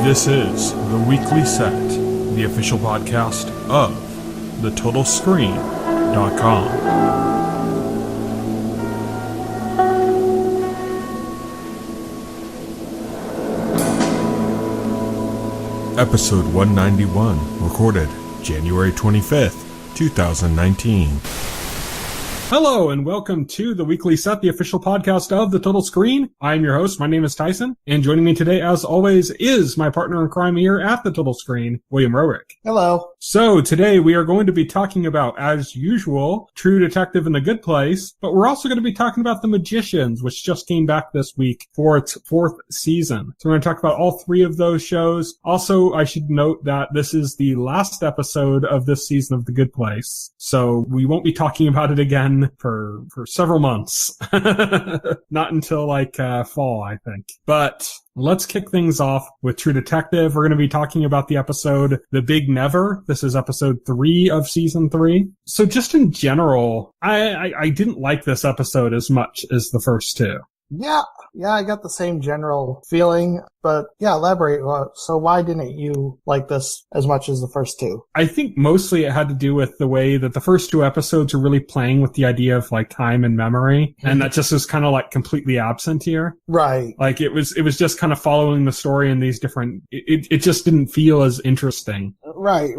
This is The Weekly Set, the official podcast of TheTotalScreen.com. Episode 191, recorded January 25th, 2019. Hello, and welcome to The Weekly Set, the official podcast of The Total Screen. I am your host. My name is Tyson, and joining me today, as always, is my partner in crime here at The Total Screen, William Rohrig. Hello. So, today we are going to be talking about, as usual, True Detective and The Good Place, but we're also going to be talking about The Magicians, which just came back this week for its fourth season. So we're going to talk about all three of those shows. Also, I should note that this is the last episode of this season of The Good Place, so we won't be talking about it again for several months. Not until fall, I think. But let's kick things off with True Detective. We're going to be talking about the episode The Big Never. This is episode 3 of season 3. So just in general, I didn't like this episode as much as the first two. Yeah, I got the same general feeling, but yeah, elaborate. So why didn't you like this as much as the first two? I think mostly it had to do with the way that the first two episodes are really playing with the idea of time and memory, and that just is kind of completely absent here. Right. It was just kind of following the story in these different, it just didn't feel as interesting. Right.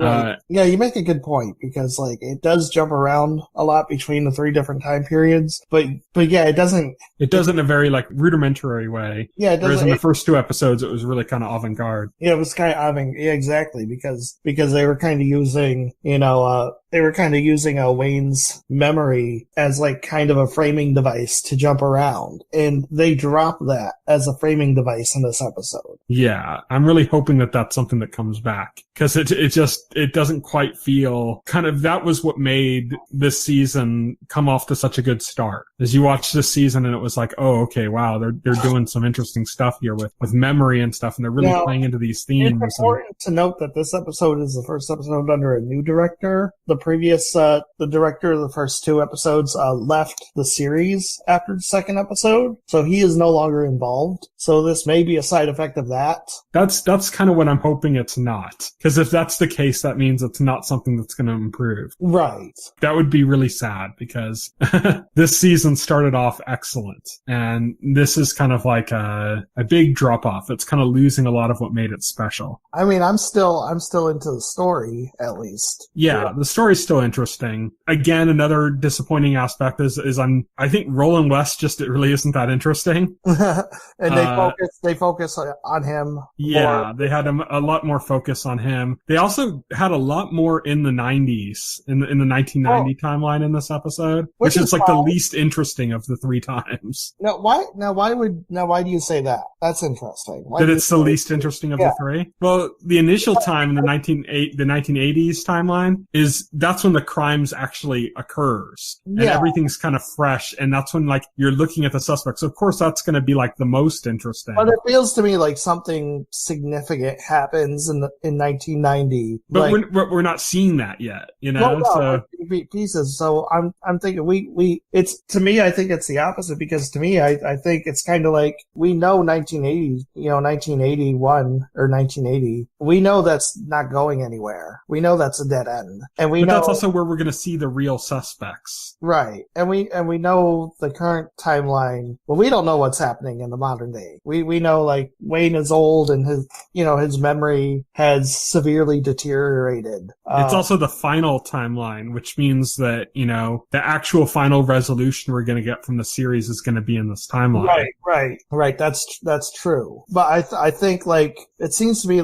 Yeah, you make a good point, because it does jump around a lot between the 3 different time periods, but yeah, it doesn't in a very rudimentary way. Yeah, whereas in the first 2 episodes, it was really kind of avant-garde. Yeah, it was kind of avant-garde. Yeah, exactly, because they were kind of using, Wayne's memory as kind of a framing device to jump around, and they dropped that as a framing device in this episode. Yeah, I'm really hoping that that's something that comes back, because it doesn't quite feel that was what made this season come off to such a good start. As you watch this season, and it was oh, okay, wow, they're doing some interesting stuff here with memory and stuff, and they're really playing into these themes. It's important to note that this episode is the first episode under a new director. The previous, the director of the first 2 episodes, left the series after the second episode, so he is no longer involved. So this may be a side effect of that. That's kind of what I'm hoping it's not. Because if that's the case, that means it's not something that's going to improve. Right. That would be really sad, because this season started off excellent. And this is kind of a big drop off. It's kind of losing a lot of what made it special. I mean, I'm still into the story, at least. Yeah, the story's still interesting. Again, another disappointing aspect is I think Roland West just, it really isn't that interesting. And they focus on him. Yeah, more. they had a lot more focus on him. They also had a lot more in the 90s, in the 1990 timeline in this episode, which is the least interesting of the 3 times. Why do you say that? That's interesting. That it's the least interesting of the 3? Well, the initial time in the 1980s timeline that's when the crimes actually occurs. And everything's kind of fresh, and that's when you're looking at the suspects. So of course that's going to be the most interesting. But it feels to me like something significant happens in 1990. But we're not seeing that yet, so pieces. So I'm thinking it's, to me, I think it's the opposite, because to me, I think it's kind of we know 1980, 1981 or 1980. We know that's not going anywhere. We know that's a dead end. And we know that's also where we're going to see the real suspects. Right. And we know the current timeline. Well, we don't know what's happening in the modern day. We know Wayne is old, and his memory has severely deteriorated. It's also the final timeline, which means that, the actual final resolution we're going to get from the series is going to be in this timeline. Right. That's true. But I think it seems to be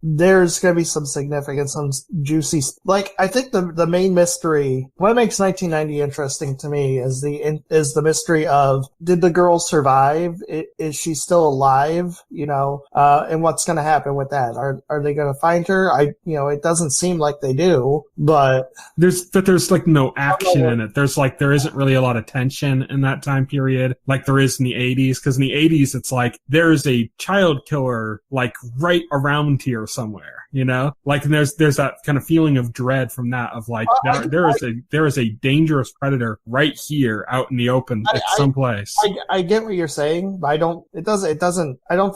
there's going to be some significance, some juicy, I think the main mystery, what makes 1990 interesting to me is the mystery of, did the girl survive? Is she still alive? And what's going to happen with that? Are they going to find her? It doesn't seem like they do, but there's no action in it. There isn't really a lot of tension in that time period, like there is in the 80s. Cause in the 80s, it's there's a child killer, right around here somewhere, you know? Like, and there's that kind of feeling of dread from that, of like, there is a dangerous predator right here out in the open at some place. I get what you're saying, but I don't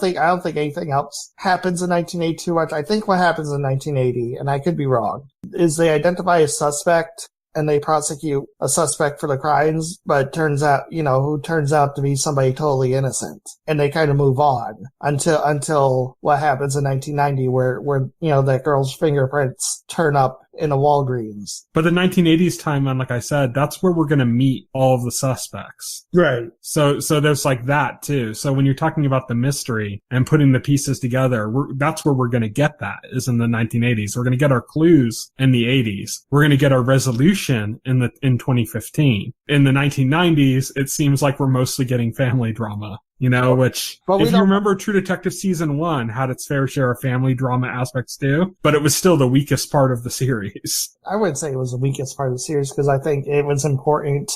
think anything else happens in 1980 too much. I think what happens in 1980, and I could be wrong, is they identify a suspect and they prosecute a suspect for the crimes, but turns out to be somebody totally innocent. And they kind of move on until what happens in 1990 where, that girl's fingerprints turn up in a Walgreens. But the 1980s timeline, like I said, that's where we're going to meet all of the suspects. Right. So there's like that too. So when you're talking about the mystery and putting the pieces together, that's where we're going to get that, is in the 1980s. We're going to get our clues in the 80s. We're going to get our resolution in 2015. In the 1990s, it seems like we're mostly getting family drama. Which, if you remember, True Detective Season 1 had its fair share of family drama aspects too, but it was still the weakest part of the series. I wouldn't say it was the weakest part of the series, because I think it was important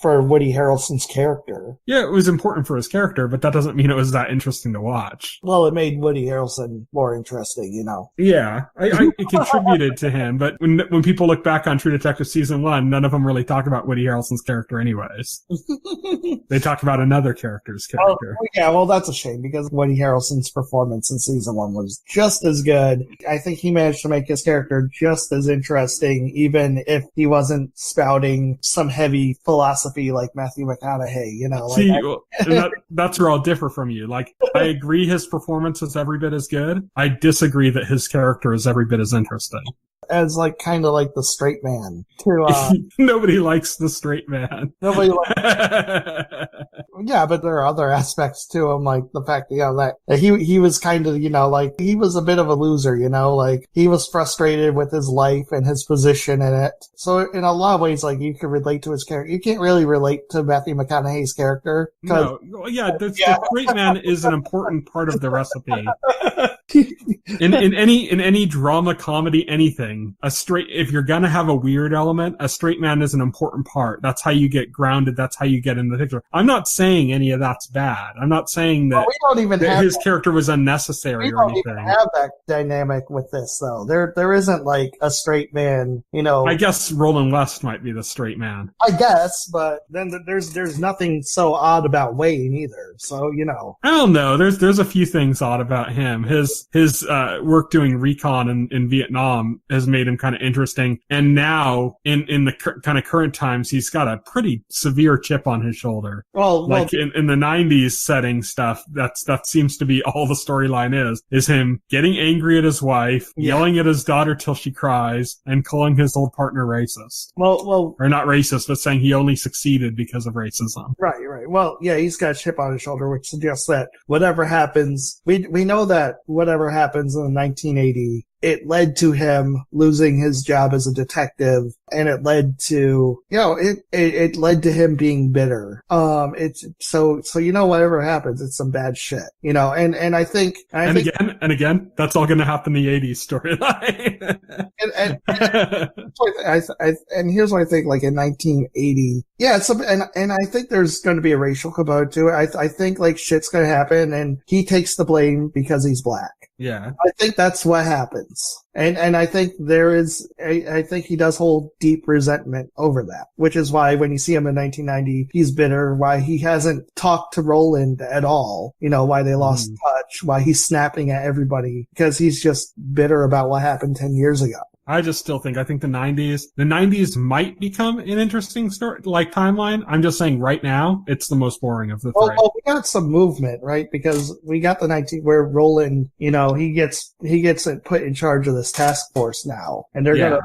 for Woody Harrelson's character. Yeah, it was important for his character, but that doesn't mean it was that interesting to watch. Well, it made Woody Harrelson more interesting, Yeah, it contributed to him, but when people look back on True Detective Season 1, none of them really talk about Woody Harrelson's character anyways. They talk about another character. Well, that's a shame, because Woody Harrelson's performance in Season 1 was just as good. I think he managed to make his character just as interesting, even if he wasn't spouting some heavy philosophy like Matthew McConaughey, that's where I'll differ from you. Like, I agree his performance is every bit as good. I disagree that his character is every bit as interesting. As kind of like the straight man. Nobody likes the straight man. Nobody likes. Yeah, but there are other aspects to him, like the fact that he was kind of he was a bit of a loser, he was frustrated with his life and his position in it. So in a lot of ways, you could relate to his character. You can't really relate to Matthew McConaughey's character. No, the straight man is an important part of the recipe. In any drama, comedy, anything, if you're gonna have a weird element, a straight man is an important part. That's how you get grounded. That's how you get in the picture. I'm not saying any of that's bad. I'm not saying that, we don't even have his character was unnecessary or anything. We don't even have that dynamic with this, though. There isn't a straight man, I guess Roland West might be the straight man. I guess, but then there's nothing so odd about Wayne either. So, I don't know. There's a few things odd about him. His work doing recon in Vietnam has made him kind of interesting. And now in the kind of current times, he's got a pretty severe chip on his shoulder. In the 90s setting stuff, that seems to be all the storyline is him getting angry at his wife, yelling at his daughter till she cries, and calling his old partner racist. Or not racist, but saying he only succeeded because of racism. Right. Well, yeah, he's got a chip on his shoulder, which suggests that whatever happens, we know that whatever happens in 1980, it led to him losing his job as a detective, and it led to, it led to him being bitter. Whatever happens, it's some bad shit, and I think, again, that's all going to happen in the 80s storyline. and here's what I think, in 1980, and I think there's going to be a racial component to it. I think shit's going to happen, and he takes the blame because he's black. Yeah. I think that's what happens. And I think I think he does hold deep resentment over that, which is why when you see him in 1990, he's bitter, why he hasn't talked to Roland at all, why they lost touch, why he's snapping at everybody, because he's just bitter about what happened 10 years ago. I think the 90s might become an interesting story, timeline. I'm just saying right now, it's the most boring of the three. Well, we got some movement, right? Because we got the 19 where Roland, he gets put in charge of this task force now, and they're gonna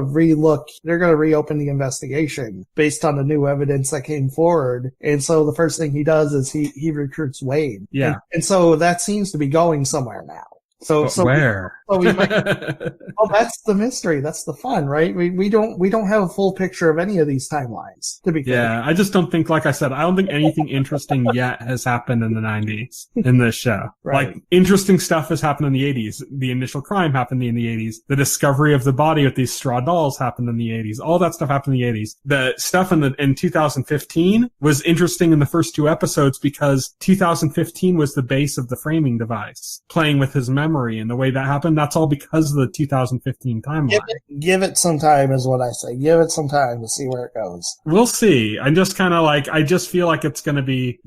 reopen the investigation based on the new evidence that came forward. And so the first thing he does is he recruits Wade. Yeah. And so that seems to be going somewhere now. So where? We might, well, that's the mystery. That's the fun, right? We don't have a full picture of any of these timelines, to be clear. Yeah, I just don't think, like I said, I don't think anything interesting yet has happened in the 90s in this show. Right. Interesting stuff has happened in the 80s. The initial crime happened in the 80s. The discovery of the body with these straw dolls happened in the 80s. All that stuff happened in the 80s. The stuff in 2015 was interesting in the first two episodes because 2015 was the base of the framing device, playing with his memory memory and the way that happened, that's all because of the 2015 timeline. Give it some time is what I say. Give it some time to see where it goes. We'll see. I'm just kind of like, I just feel like it's going to be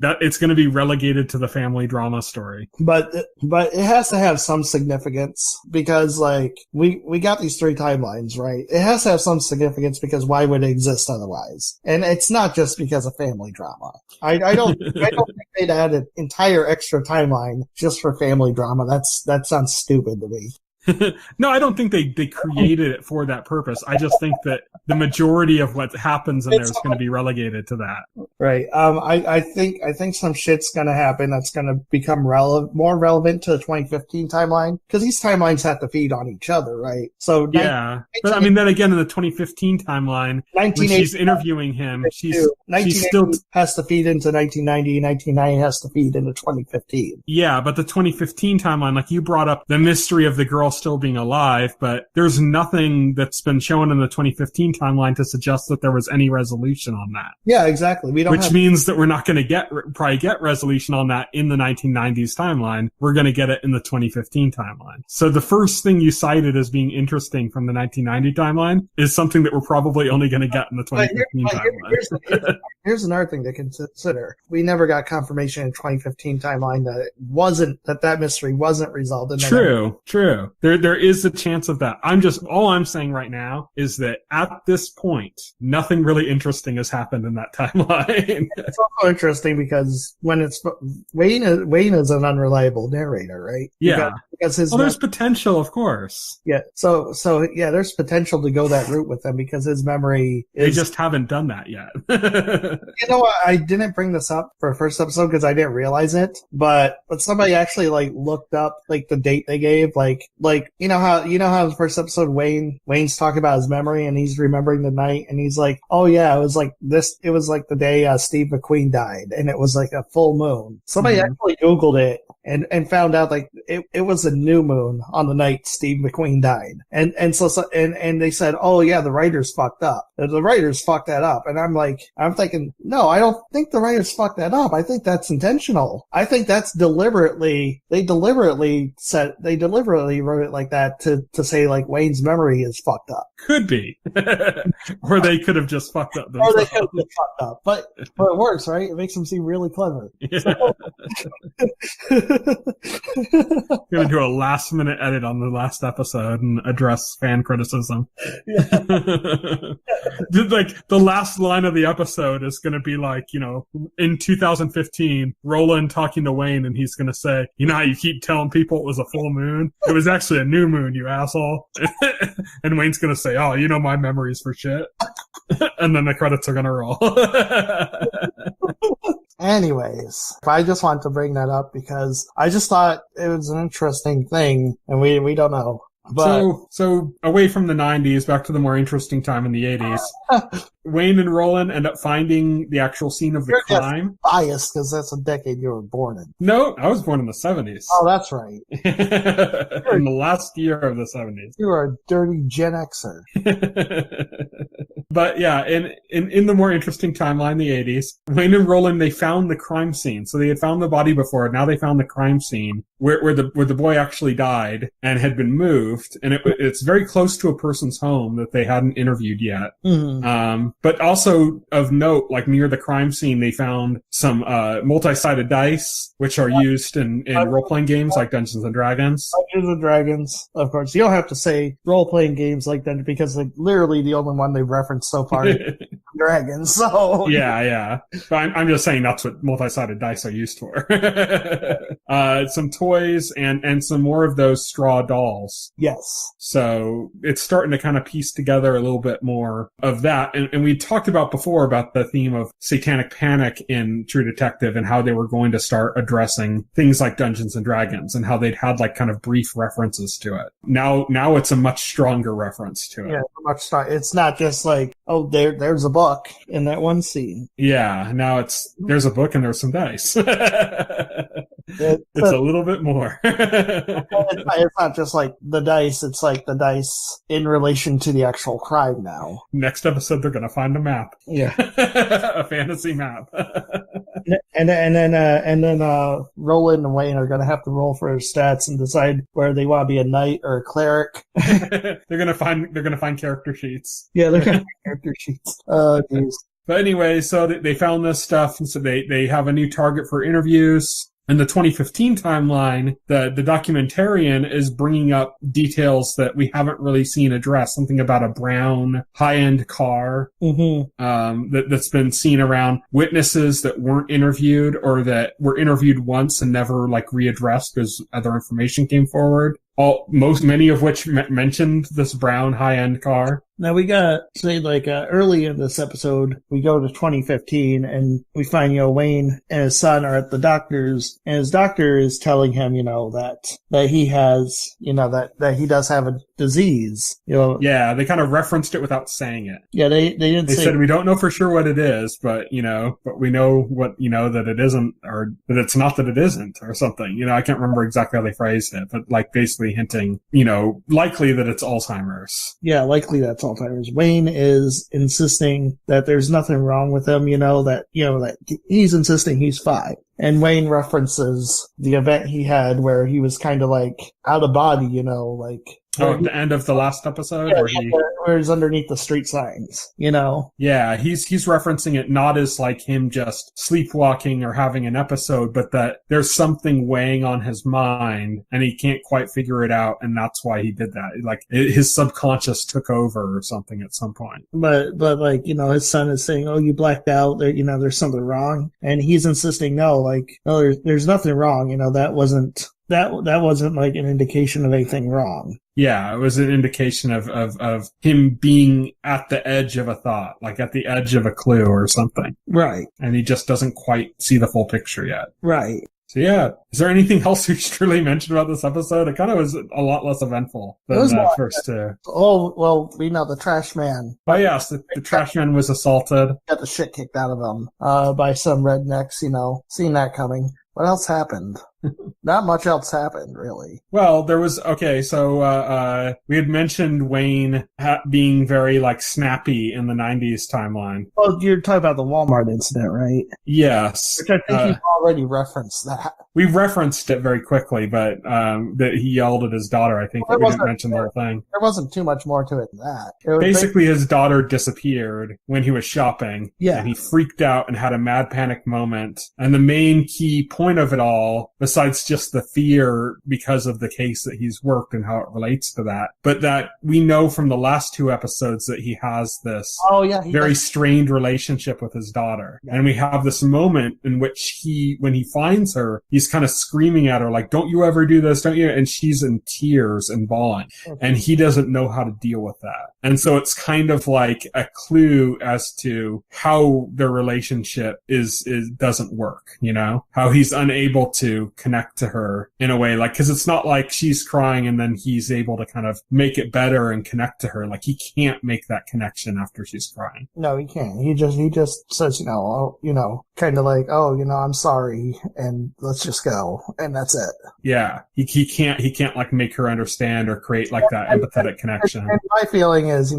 relegated to the family drama story. But it has to have some significance because, like, we got these 3 timelines, right? It has to have some significance because why would it exist otherwise? And it's not just because of family drama. I don't think they'd add an entire extra timeline just for family drama. That sounds stupid to me. No, I don't think they created it for that purpose. I just think that the majority of what happens in there is going to be relegated to that. Right. I think some shit's going to happen that's going to become more relevant to the 2015 timeline because these timelines have to feed on each other, right? So yeah, but I mean, then again, in the 2015 timeline, when she's interviewing him, she still has to feed into 1990. 1990 has to feed into 2015. Yeah, but the 2015 timeline, like you brought up, the mystery of the girl still being alive, but there's nothing that's been shown in the 2015 timeline to suggest that there was any resolution on that. Yeah, exactly. Which means that we're not going to probably get resolution on that in the 1990s timeline. We're going to get it in the 2015 timeline. So the first thing you cited as being interesting from the 1990 timeline is something that we're probably only going to get in the 2015 timeline. Here's another thing to consider. We never got confirmation in 2015 timeline that mystery wasn't resolved. True. There is a chance of that. All I'm saying right now is that at this point, nothing really interesting has happened in that timeline. It's also interesting because when it's Wayne is an unreliable narrator, right? Yeah. Because there's potential, of course. Yeah. So yeah, there's potential to go that route with him because his memory They just haven't done that yet. You know what? I didn't bring this up for first episode because I didn't realize it, but somebody actually like looked up like the date they gave, like you know how the first episode Wayne's talking about his memory and he's remembering the night and he's like, oh yeah, it was like the day Steve McQueen died and it was like a full moon. Somebody actually Googled it and found out like it was a new moon on the night Steve McQueen died. And they said, oh yeah, the writers fucked up. The writers fucked that up. And I'm thinking, no, I don't think the writers fucked that up. I think that's intentional. I think that's they deliberately wrote it like that to say like Wayne's memory is fucked up. Could be. Or they could have just fucked up themselves. Or they could have just fucked up. But it works, right? It makes them seem really clever. Yeah. Gonna do a last minute edit on the last episode and address fan criticism. Yeah. Like the last line of the episode is gonna be like, in 2015, Roland talking to Wayne and he's gonna say, you know how you keep telling people it was a full moon? It was actually a new moon, you asshole. And Wayne's gonna say, oh, my memories for shit. And then the credits are gonna roll. Anyways, I just wanted to bring that up because I just thought it was an interesting thing, and we don't know. But so away from the 90s, back to the more interesting time in the 80s. Wayne and Roland end up finding the actual scene of the crime. Biased because that's a decade you were born in. No, I was born in the 70s. Oh, that's right. In the last year of the 70s. You are a dirty Gen Xer. But yeah, in the more interesting timeline, the 80s, Wayne and Roland, they found the crime scene. So they had found the body before. Now they found the crime scene where the boy actually died and had been moved. And it's very close to a person's home that they hadn't interviewed yet. Mm-hmm. But also of note, like near the crime scene, they found some multi-sided dice, which are used in role-playing games like Dungeons and Dragons. Dungeons and Dragons, of course. You don't have to say role-playing games like that because like literally the only one they've referenced so far is Dragons. So yeah. But I'm just saying that's what multi-sided dice are used for. Some toys and some more of those straw dolls. Yes. So it's starting to kind of piece together a little bit more of that. And we talked about before about the theme of satanic panic in True Detective and how they were going to start addressing things like Dungeons and Dragons and how they'd had like kind of brief references to it. Now it's a much stronger reference to it. Yeah, much stronger. It's not just like, oh, there's a book in that one scene. Yeah, now there's a book and there's some dice. It's a little bit more. It's not just like the dice, it's like the dice in relation to the actual crime now. Next episode, they're going to find a map. Yeah. A fantasy map. And then Roland and Wayne are going to have to roll for his stats and decide whether they want to be a knight or a cleric. They're gonna find character sheets. Yeah, they're going to find character sheets. Oh, jeez. But anyway, so they found this stuff, and so they have a new target for interviews. In the 2015 timeline, the documentarian is bringing up details that we haven't really seen addressed. Something about a brown high-end car that's been seen around. Witnesses that weren't interviewed or that were interviewed once and never readdressed because other information came forward. Many of which mentioned this brown high-end car. Now we got, say, early in this episode, we go to 2015 and we find, Wayne and his son are at the doctor's, and his doctor is telling him, that he has, that he does have a disease, Yeah, they kind of referenced it without saying it. Yeah, they didn't say. They said, we don't know for sure what it is, but we know what, that it isn't, or that it's not that it isn't, or something. I can't remember exactly how they phrased it, but basically hinting, likely that it's Alzheimer's. Yeah, likely that's Alzheimer's. Wayne is insisting that there's nothing wrong with him, that he's insisting he's fine. And Wayne references the event he had where he was kind of out of body, at the end of the last episode? Yeah, where he's underneath the street signs, Yeah, he's referencing it not as him just sleepwalking or having an episode, but that there's something weighing on his mind and he can't quite figure it out, and that's why he did that. His subconscious took over or something at some point. But his son is saying, "Oh, you blacked out. There, there's something wrong," and he's insisting, "No, no, there's nothing wrong. That wasn't." That wasn't an indication of anything wrong. Yeah, it was an indication of him being at the edge of a thought, at the edge of a clue or something. Right. And he just doesn't quite see the full picture yet. Right. So yeah, is there anything else we should really mention about this episode? It kind of was a lot less eventful than the first two. Oh, well, the trash man. Oh yes, the trash man was assaulted. Got the shit kicked out of him by some rednecks, seen that coming. What else happened? Not much else happened, really. Well, there was, so we had mentioned Wayne being very, snappy in the 90s timeline. Well, you're talking about the Walmart incident, right? Yes. Which I think you've already referenced that. We referenced it very quickly, but that he yelled at his daughter. I think that we didn't mention the whole thing. There wasn't too much more to it than that. Basically, his daughter disappeared when he was shopping. Yeah. And he freaked out and had a mad panic moment. And the main key point of it all, besides just the fear because of the case that he's worked and how it relates to that, but that we know from the last two episodes that he has this very strained relationship with his daughter. Yeah. And we have this moment in which when he finds her, he's kind of screaming at her, don't you ever do this, don't you? And she's in tears and bawling. Okay. And he doesn't know how to deal with that. And so it's kind of like a clue as to how their relationship doesn't work, how he's unable to connect to her in a way, cause it's not like she's crying and then he's able to kind of make it better and connect to her. He can't make that connection after she's crying. No, he can't. He just says, kind of I'm sorry and let's just go. And that's it. Yeah. He can't make her understand or create that empathetic connection. And my feeling is,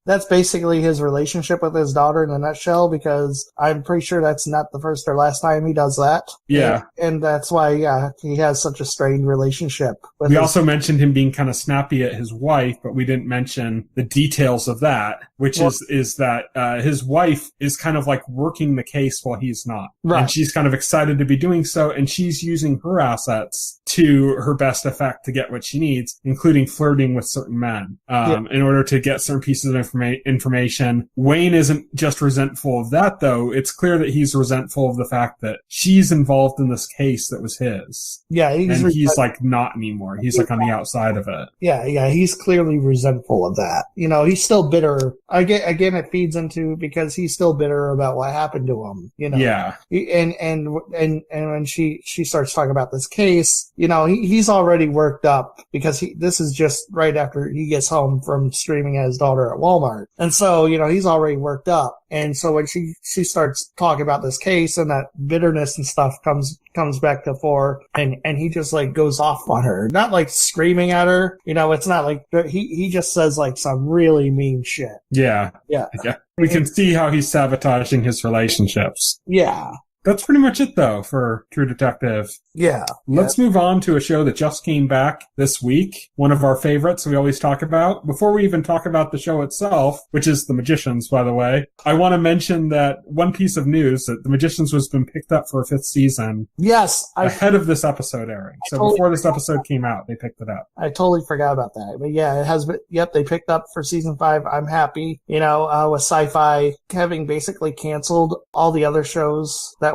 that's basically his relationship with his daughter in a nutshell, because I'm pretty sure that's not the first or last time he does that. Yeah. And that's why, he has such a strained relationship with We also mentioned him being kind of snappy at his wife, but we didn't mention the details of that, which is that his wife is kind of working the case while he's not. Right. And she's kind of excited to be doing so, and she's using her assets to her best effect to get what she needs, including flirting with certain men, in order to get certain pieces of information. Wayne isn't just resentful of that, though. It's clear that he's resentful of the fact that she's involved in this case that was his. Yeah, he's not anymore. He's on the outside of it. Yeah, he's clearly resentful of that. He's still bitter. Again, it feeds into because he's still bitter about what happened to him. Yeah. And when she starts talking about this case, he's already worked up because this is just right after he gets home from screaming at his daughter at Walmart. And so, he's already worked up. And so when she starts talking about this case and that bitterness and stuff comes back to fore, and he just goes off on her. Not screaming at her. It's not he just says some really mean shit. Yeah. Yeah. We can see how he's sabotaging his relationships. Yeah. That's pretty much it, though, for True Detective. Yeah. Let's move on to a show that just came back this week. One of our favorites we always talk about. Before we even talk about the show itself, which is The Magicians, by the way, I want to mention that one piece of news that The Magicians has been picked up for a 5th season. Yes. Ahead of this episode airing. So before this episode came out, they picked it up. I totally forgot about that. But yeah, it has been, yep, they picked up for season 5. I'm happy. You know, with SyFy having basically canceled all the other shows that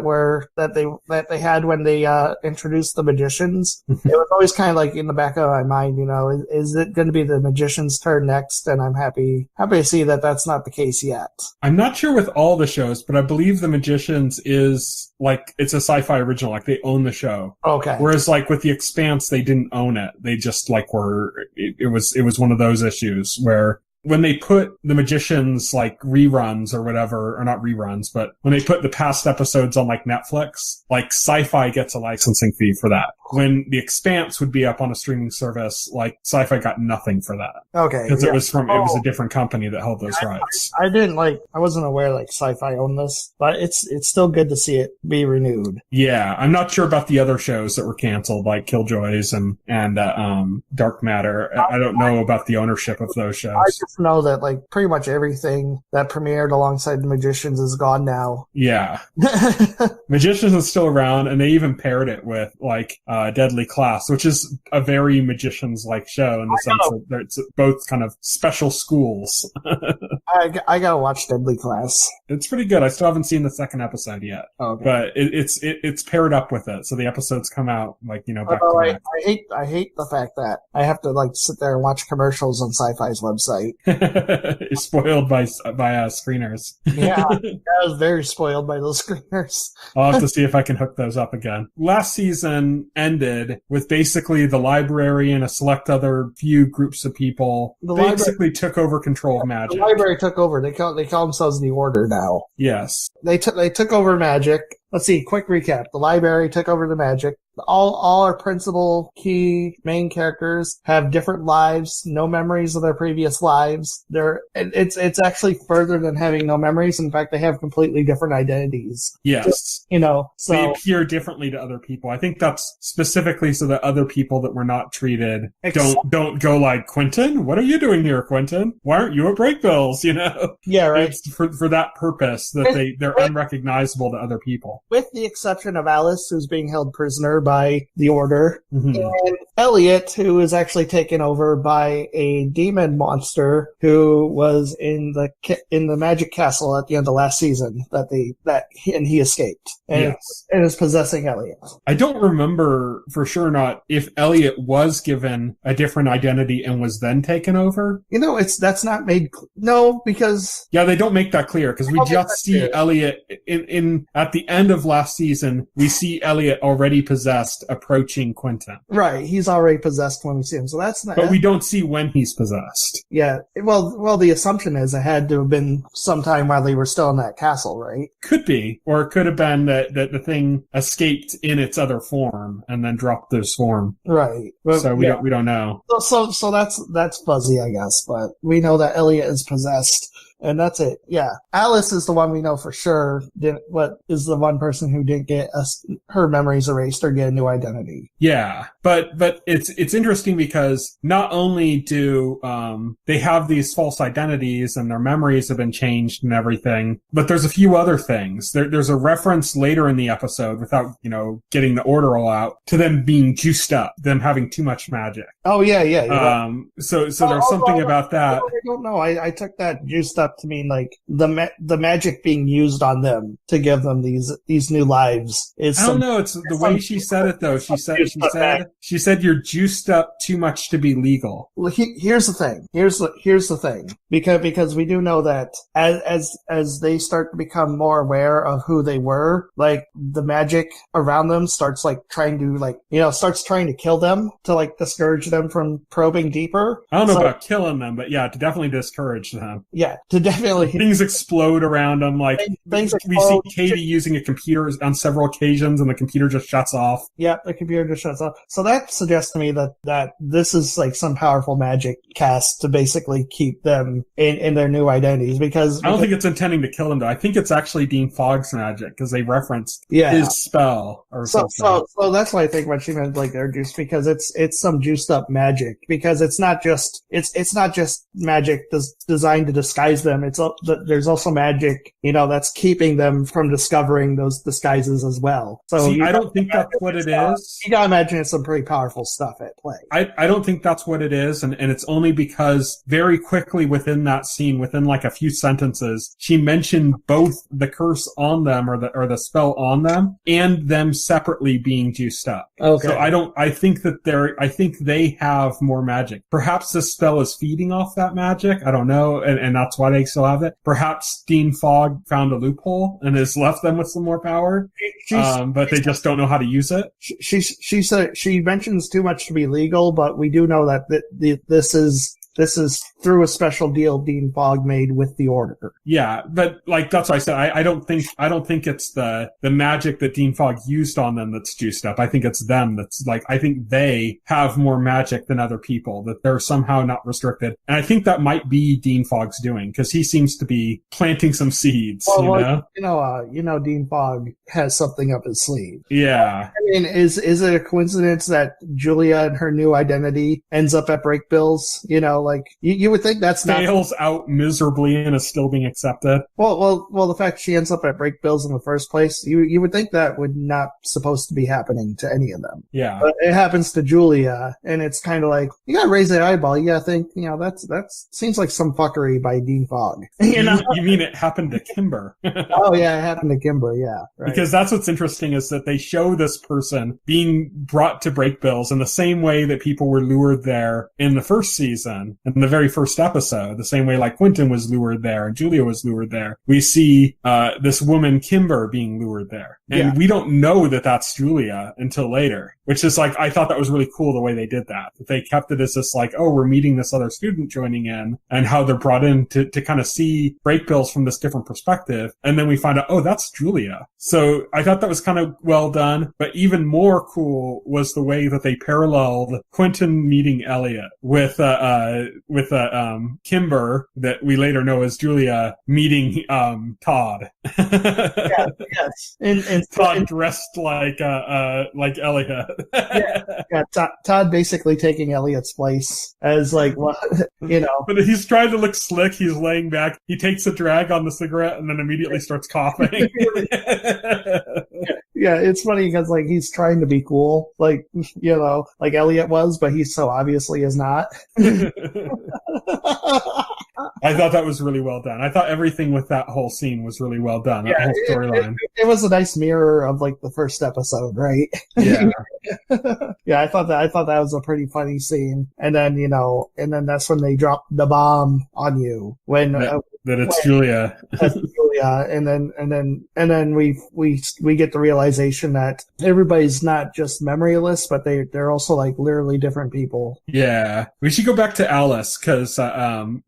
they had when they introduced The Magicians. It was always kind of like in the back of my mind, you know, is it going to be The Magicians' turn next? And I'm happy to see that that's not the case yet. I'm not sure with all the shows, but I believe The Magicians is like, it's a SyFy original, like they own the show. Okay. Whereas like with The Expanse, they didn't own it. They just like it was one of those issues where when they put The Magicians like reruns or whatever, or not reruns, but when they put the past episodes on like Netflix, like SyFy gets a licensing fee for that. When The Expanse would be up on a streaming service, like SyFy got nothing for that. Okay. Because it was a different company that held those rights. I wasn't aware like SyFy owned this, but it's still good to see it be renewed. Yeah. I'm not sure about the other shows that were canceled, like Killjoys and Dark Matter. I don't know about the ownership of those shows. I just know that like pretty much everything that premiered alongside The Magicians is gone now. Yeah. Magicians is still around, and they even paired it with like Deadly Class, which is a very Magicians-like show in the sense that it's both kind of special schools. I gotta watch Deadly Class. It's pretty good. I still haven't seen the second episode yet, but it's paired up with it, so the episodes come out like, you know, back to back. I hate the fact that I have to like sit there and watch commercials on SyFy's website. You're spoiled by screeners. Yeah, I was very spoiled by those screeners. I'll have to see if I can hook those up again. Last season ended with basically the library and a select other few groups of people took over control of magic. The library took over. They call themselves the Order now. Yes. They took over magic. Let's see, quick recap. The library took over the magic. All our principal key main characters have different lives, no memories of their previous lives. It's actually further than having no memories. In fact, they have completely different identities. Yes. You know, so they appear differently to other people. I think that's specifically so that other people that were not treated don't go like, Quentin, what are you doing here, Quentin? Why aren't you at break bills? You know? Yeah, right. It's for that purpose that they're unrecognizable to other people. With the exception of Alice, who's being held prisoner by the Order, mm-hmm. and Elliot, who is actually taken over by a demon monster who was in the Magic Castle at the end of last season and he escaped and is possessing Elliot. I don't remember for sure not if Elliot was given a different identity and was then taken over. You know, that's not made no, because they don't make that clear because we just see Elliot in at the end of last season. We see Elliot already possessed, approaching Quentin. Right, he's already possessed when we see him, so that's not. But we don't see when he's possessed. Yeah, well, the assumption is it had to have been sometime while they were still in that castle, right? Could be, or it could have been that the thing escaped in its other form and then dropped this form. Right. So we don't know. So that's fuzzy, I guess, but we know that Elliot is possessed. And that's it. Yeah. Alice is the one we know for sure is the one person who didn't get her memories erased or get a new identity. Yeah. But it's interesting because not only do, they have these false identities and their memories have been changed and everything, but there's a few other things. There's a reference later in the episode without, you know, getting the order all out to them being juiced up, them having too much magic. Oh, yeah. So there's something about that. I don't know. I took that juiced up to mean like the magic being used on them to give them these new lives. I don't know. It's the way she said it though. She said you're juiced up too much to be legal. Well, here's the thing. Here's the thing. Because we do know that as they start to become more aware of who they were, like the magic around them starts trying to kill them to like discourage them from probing deeper. I don't know about killing them, but yeah, to definitely discourage them. Yeah, to definitely. Things explode around them. Like we see Chidi using a computer on several occasions, and the computer just shuts off. Yeah, the computer just shuts off. So that suggests to me that this is like some powerful magic cast to basically keep them in their new identities, because I don't think it's intending to kill him, though. I think it's actually Dean Fogg's magic, because they referenced his spell or something. So that's why I think when she meant like they're juiced, because it's some juiced up magic, because it's not just magic designed to disguise them. There's also magic, that's keeping them from discovering those disguises as well. So I don't think that's what it is. You gotta imagine it's some pretty powerful stuff at play. I don't think that's what it is, and it's only because very quickly within that scene, within like a few sentences, she mentioned both the curse on them or the spell on them and them separately being juiced up. Okay. So I think they have more magic. Perhaps this spell is feeding off that magic. I don't know, and that's why they still have it. Perhaps Dean Fogg found a loophole and has left them with some more power, but they just don't know how to use it. She said she mentions too much to be legal, but we do know that this is through a special deal Dean Fogg made with the Order. Yeah, but like that's what I said. I don't think it's the magic that Dean Fogg used on them that's juiced up. I think it's them that's like, I think they have more magic than other people, that they're somehow not restricted. And I think that might be Dean Fogg's doing, because he seems to be planting some seeds. Dean Fogg has something up his sleeve. Yeah. I mean, is it a coincidence that Julia and her new identity ends up at Breakbills? Like you would think that's not fails out miserably and is still being accepted. Well, the fact she ends up at Breakbills in the first place, you would think that would not supposed to be happening to any of them. Yeah, but it happens to Julia, and it's kind of like you gotta raise the eyeball. You gotta think, that seems like some fuckery by Dean Fogg. You mean it happened to Kimber? Oh yeah, it happened to Kimber. Yeah, right. Because that's what's interesting is that they show this person being brought to Breakbills in the same way that people were lured there in the first season. In the very first episode, the same way like Quentin was lured there and Julia was lured there, we see this woman Kimber being lured there, and we don't know that that's Julia until later, which is like, I thought that was really cool the way they did that they kept it as this like, oh, we're meeting this other student joining in, and how they're brought in to kind of see Breakbills from this different perspective, and then we find out, oh, that's Julia. So I thought that was kind of well done, but even more cool was the way that they paralleled Quentin meeting Elliot with Kimber, that we later know as Julia, meeting Todd. Yes. And Todd dressed like Elliot. Todd basically taking Elliot's place as like, But he's trying to look slick. He's laying back. He takes a drag on the cigarette and then immediately starts coughing. Yeah, it's funny because like he's trying to be cool, like like Elliot was, but he so obviously is not. I thought that was really well done. I thought everything with that whole scene was really well done. That whole storyline. It was a nice mirror of like the first episode, right? Yeah. Yeah, I thought that was a pretty funny scene. And then that's when they drop the bomb on you when that it's Julia. That's Julia, and then we get the realization that everybody's not just memoryless, but they're also like literally different people. Yeah, we should go back to Alice because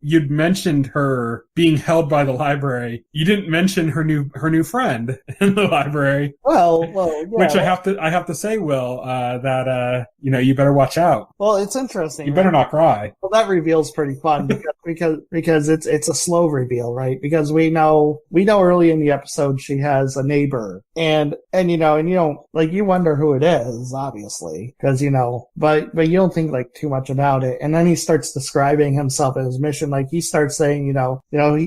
you'd mentioned her being held by the library. You didn't mention her new friend in the library. Well, yeah, which I have to say, Will, that you better watch out. Well, it's interesting. You better not cry. Well, that reveal's pretty fun because it's a slow reveal, right? Because we know early in the episode she has a neighbor, and you don't like, you wonder who it is, obviously, because but you don't think like too much about it. And then he starts describing himself and his mission. Like he starts saying,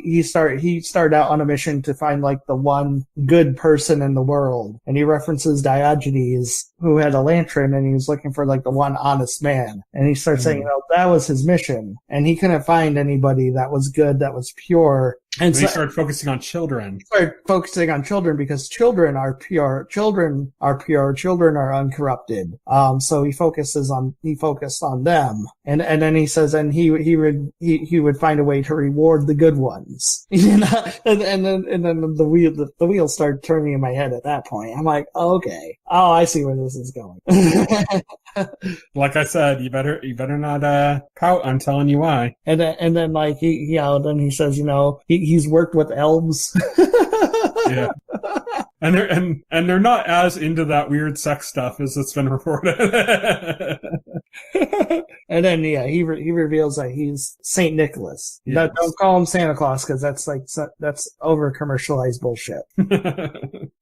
he started out on a mission to find like the one good person in the world, and he references Diogenes, who had a lantern, and he was looking for like the one honest man. And he starts saying, that was his mission, and he couldn't find anybody that was good, that was pure. And so he started focusing on children. Because children are pure. Children are uncorrupted. So he focused on them. And then he says, and he would find a way to reward the good ones. And then the wheels started turning in my head at that point. I'm like, okay. Oh, I see where this is going. Like I said, you better not pout. I'm telling you why. And then like then he says, he's worked with elves. Yeah. And they're not as into that weird sex stuff as it's been reported. And then, yeah, he reveals that he's Saint Nicholas. Yes. Don't call him Santa Claus, because that's over commercialized bullshit.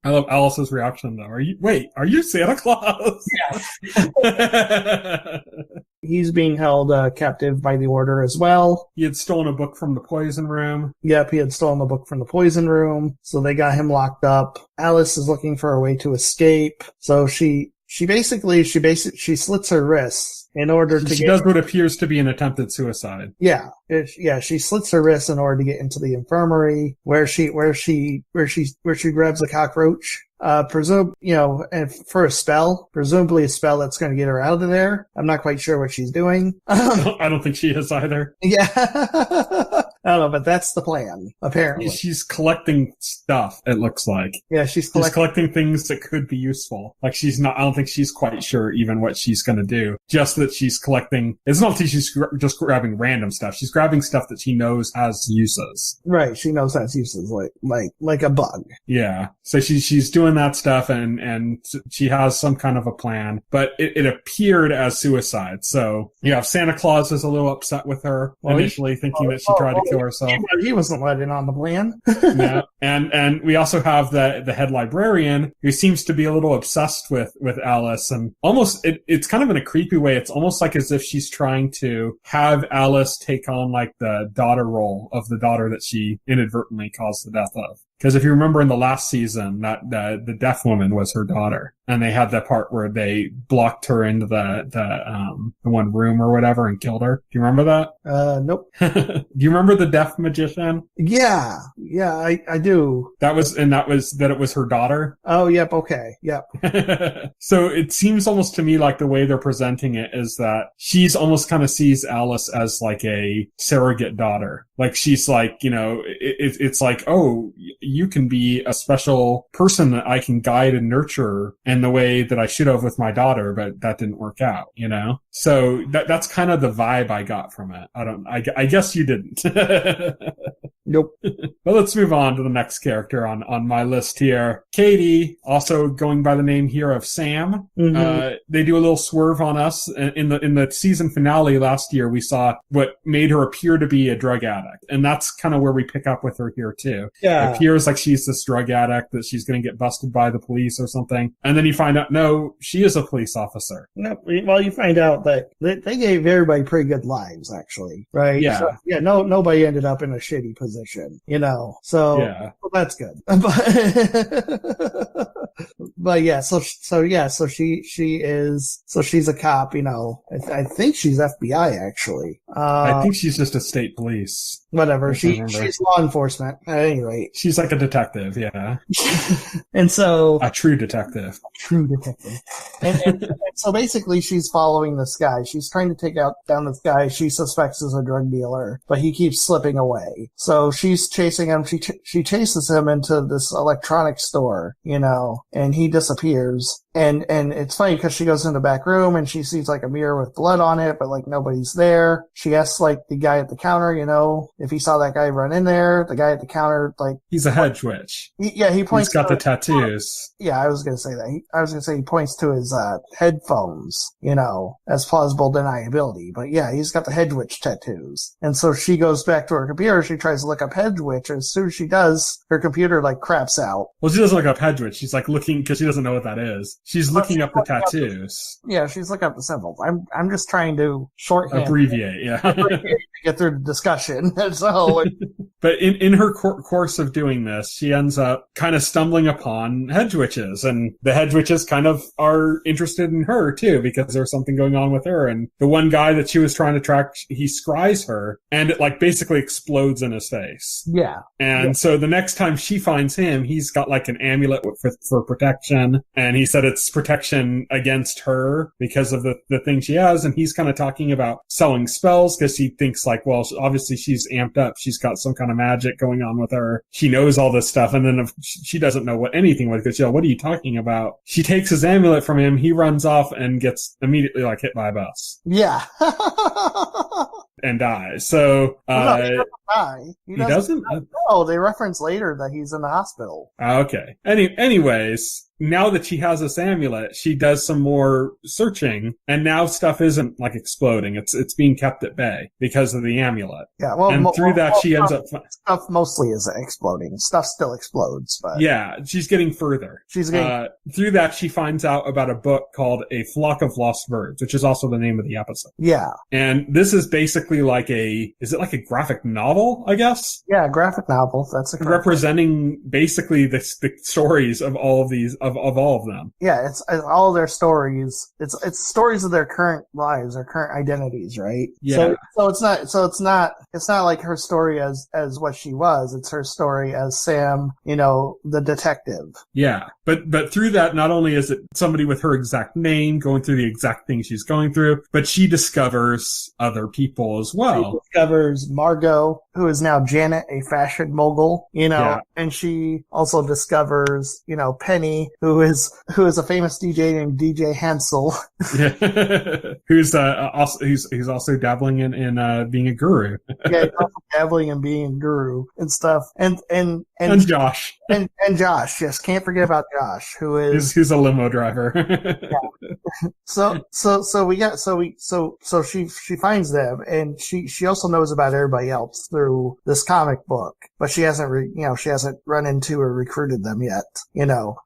I love Alice's reaction though. Are you Santa Claus? Yeah. He's being held captive by the Order as well. He had stolen a book from the poison room. Yep, he had stolen a book from the poison room, so they got him locked up. Alice is looking for a way to escape, so she slits her wrists in order to She does what appears to be an attempted suicide. Yeah, she slits her wrists in order to get into the infirmary where she grabs a cockroach. And for a spell, presumably a spell that's going to get her out of there. I'm not quite sure what she's doing. I don't think she is either. Yeah. I don't know, but that's the plan, apparently. She's collecting stuff, it looks like. Yeah, she's collecting things that could be useful. Like I don't think she's quite sure even what she's gonna do. Just that she's collecting, it's not that she's just grabbing random stuff. She's grabbing stuff that she knows has uses. Right, she knows has uses, like a bug. Yeah. So she's doing that stuff and she has some kind of a plan, but it appeared as suicide. So, yeah, Santa Claus is a little upset with her initially, thinking that she tried to kill herself. He wasn't let in on the plan. Yeah. And we also have the head librarian who seems to be a little obsessed with Alice, and almost it's kind of in a creepy way. It's almost like as if she's trying to have Alice take on like the daughter role of the daughter that she inadvertently caused the death of. Because if you remember in the last season, that the deaf woman was her daughter, and they had that part where they blocked her into the one room or whatever and killed her. Do you remember that? Nope. Do you remember the deaf magician? Yeah, I do. That it was her daughter. Oh, yep. Okay, yep. So it seems almost to me like the way they're presenting it is that she's almost kind of sees Alice as like a surrogate daughter. Like she's like, it's like, oh, you can be a special person that I can guide and nurture in the way that I should have with my daughter, but that didn't work out, So that's kind of the vibe I got from it. I guess you didn't. Nope. But let's move on to the next character on my list here. Katie, also going by the name here of Sam. Mm-hmm. They do a little swerve on us. In the season finale last year, we saw what made her appear to be a drug addict. And that's kind of where we pick up with her here too. Yeah. It appears like she's this drug addict, that she's going to get busted by the police or something. And then you find out, no, she is a police officer. Yep. Well, you find out that they gave everybody pretty good lives, actually. Right? Yeah. So, yeah, nobody ended up in a shitty position. So yeah. Well, that's good. But yeah, so she's a cop, I think she's FBI actually. I think she's just a state police. Whatever. She's law enforcement at any rate. She's like a detective, yeah. And so a true detective. And so basically she's following this guy. She's trying to take down this guy she suspects is a drug dealer, but he keeps slipping away. So she's chasing him. She chases him into this electronics store, and he disappears. And it's funny because she goes in the back room and she sees like a mirror with blood on it, but like nobody's there. She asks like the guy at the counter, if he saw that guy run in there. The guy at the counter, like, he's a hedge witch. He points. He's got the tattoos. Yeah, I was gonna say that. I was gonna say he points to his headphones, as plausible deniability. But yeah, he's got the hedge witch tattoos. And so she goes back to her computer. She tries to look up hedge witch. As soon as she does, her computer like craps out. Well, she doesn't look up hedge witch. She's like looking because she doesn't know what that is. She's looking up the tattoos. Yeah, she's looking up the symbols. I'm just trying to shorthand. Abbreviate, yeah. To get through the discussion. So, but in her course of doing this, she ends up kind of stumbling upon hedge witches, and the hedge witches kind of are interested in her too because there's something going on with her. And the one guy that she was trying to track, he scries her, and it like basically explodes in his face. Yeah. And so the next time she finds him, he's got like an amulet for protection, and he said it's protection against her because of the thing she has. And he's kind of talking about selling spells because he thinks like, well, obviously she's amped up. She's got some kind of magic going on with her. She knows all this stuff. And then she doesn't know what anything was because, what are you talking about? She takes his amulet from him. He runs off and gets immediately like hit by a bus. Yeah. and dies. So, no, he doesn't die. He doesn't? No, they reference later that he's in the hospital. Okay. Anyways, now that she has this amulet, she does some more searching, and now stuff isn't like exploding. It's being kept at bay because of the amulet. Yeah, well, and through that she ends up stuff mostly isn't exploding. Stuff still explodes, but yeah, she's getting further. Through that she finds out about a book called A Flock of Lost Birds, which is also the name of the episode. Yeah, and this is basically like is it like a graphic novel? I guess. Yeah, graphic novel. That's representing basically the stories of all of these. Of all of them. Yeah, it's all their stories. It's stories of their current lives, their current identities, right? Yeah. So it's not like her story as what she was. It's her story as Sam, the detective. Yeah. But through that, not only is it somebody with her exact name going through the exact thing she's going through, but she discovers other people as well. She discovers Margot, who is now Janet, a fashion mogul, and she also discovers, Penny, who is a famous DJ named DJ Hansel. Yeah. Who's also dabbling in being a guru. Yeah, he's also dabbling in being a guru and stuff. And Josh. And Josh, yes, can't forget about Josh, who's a limo driver. Yeah. So she finds them, and she also knows about everybody else through this comic book, but she hasn't run into or recruited them yet,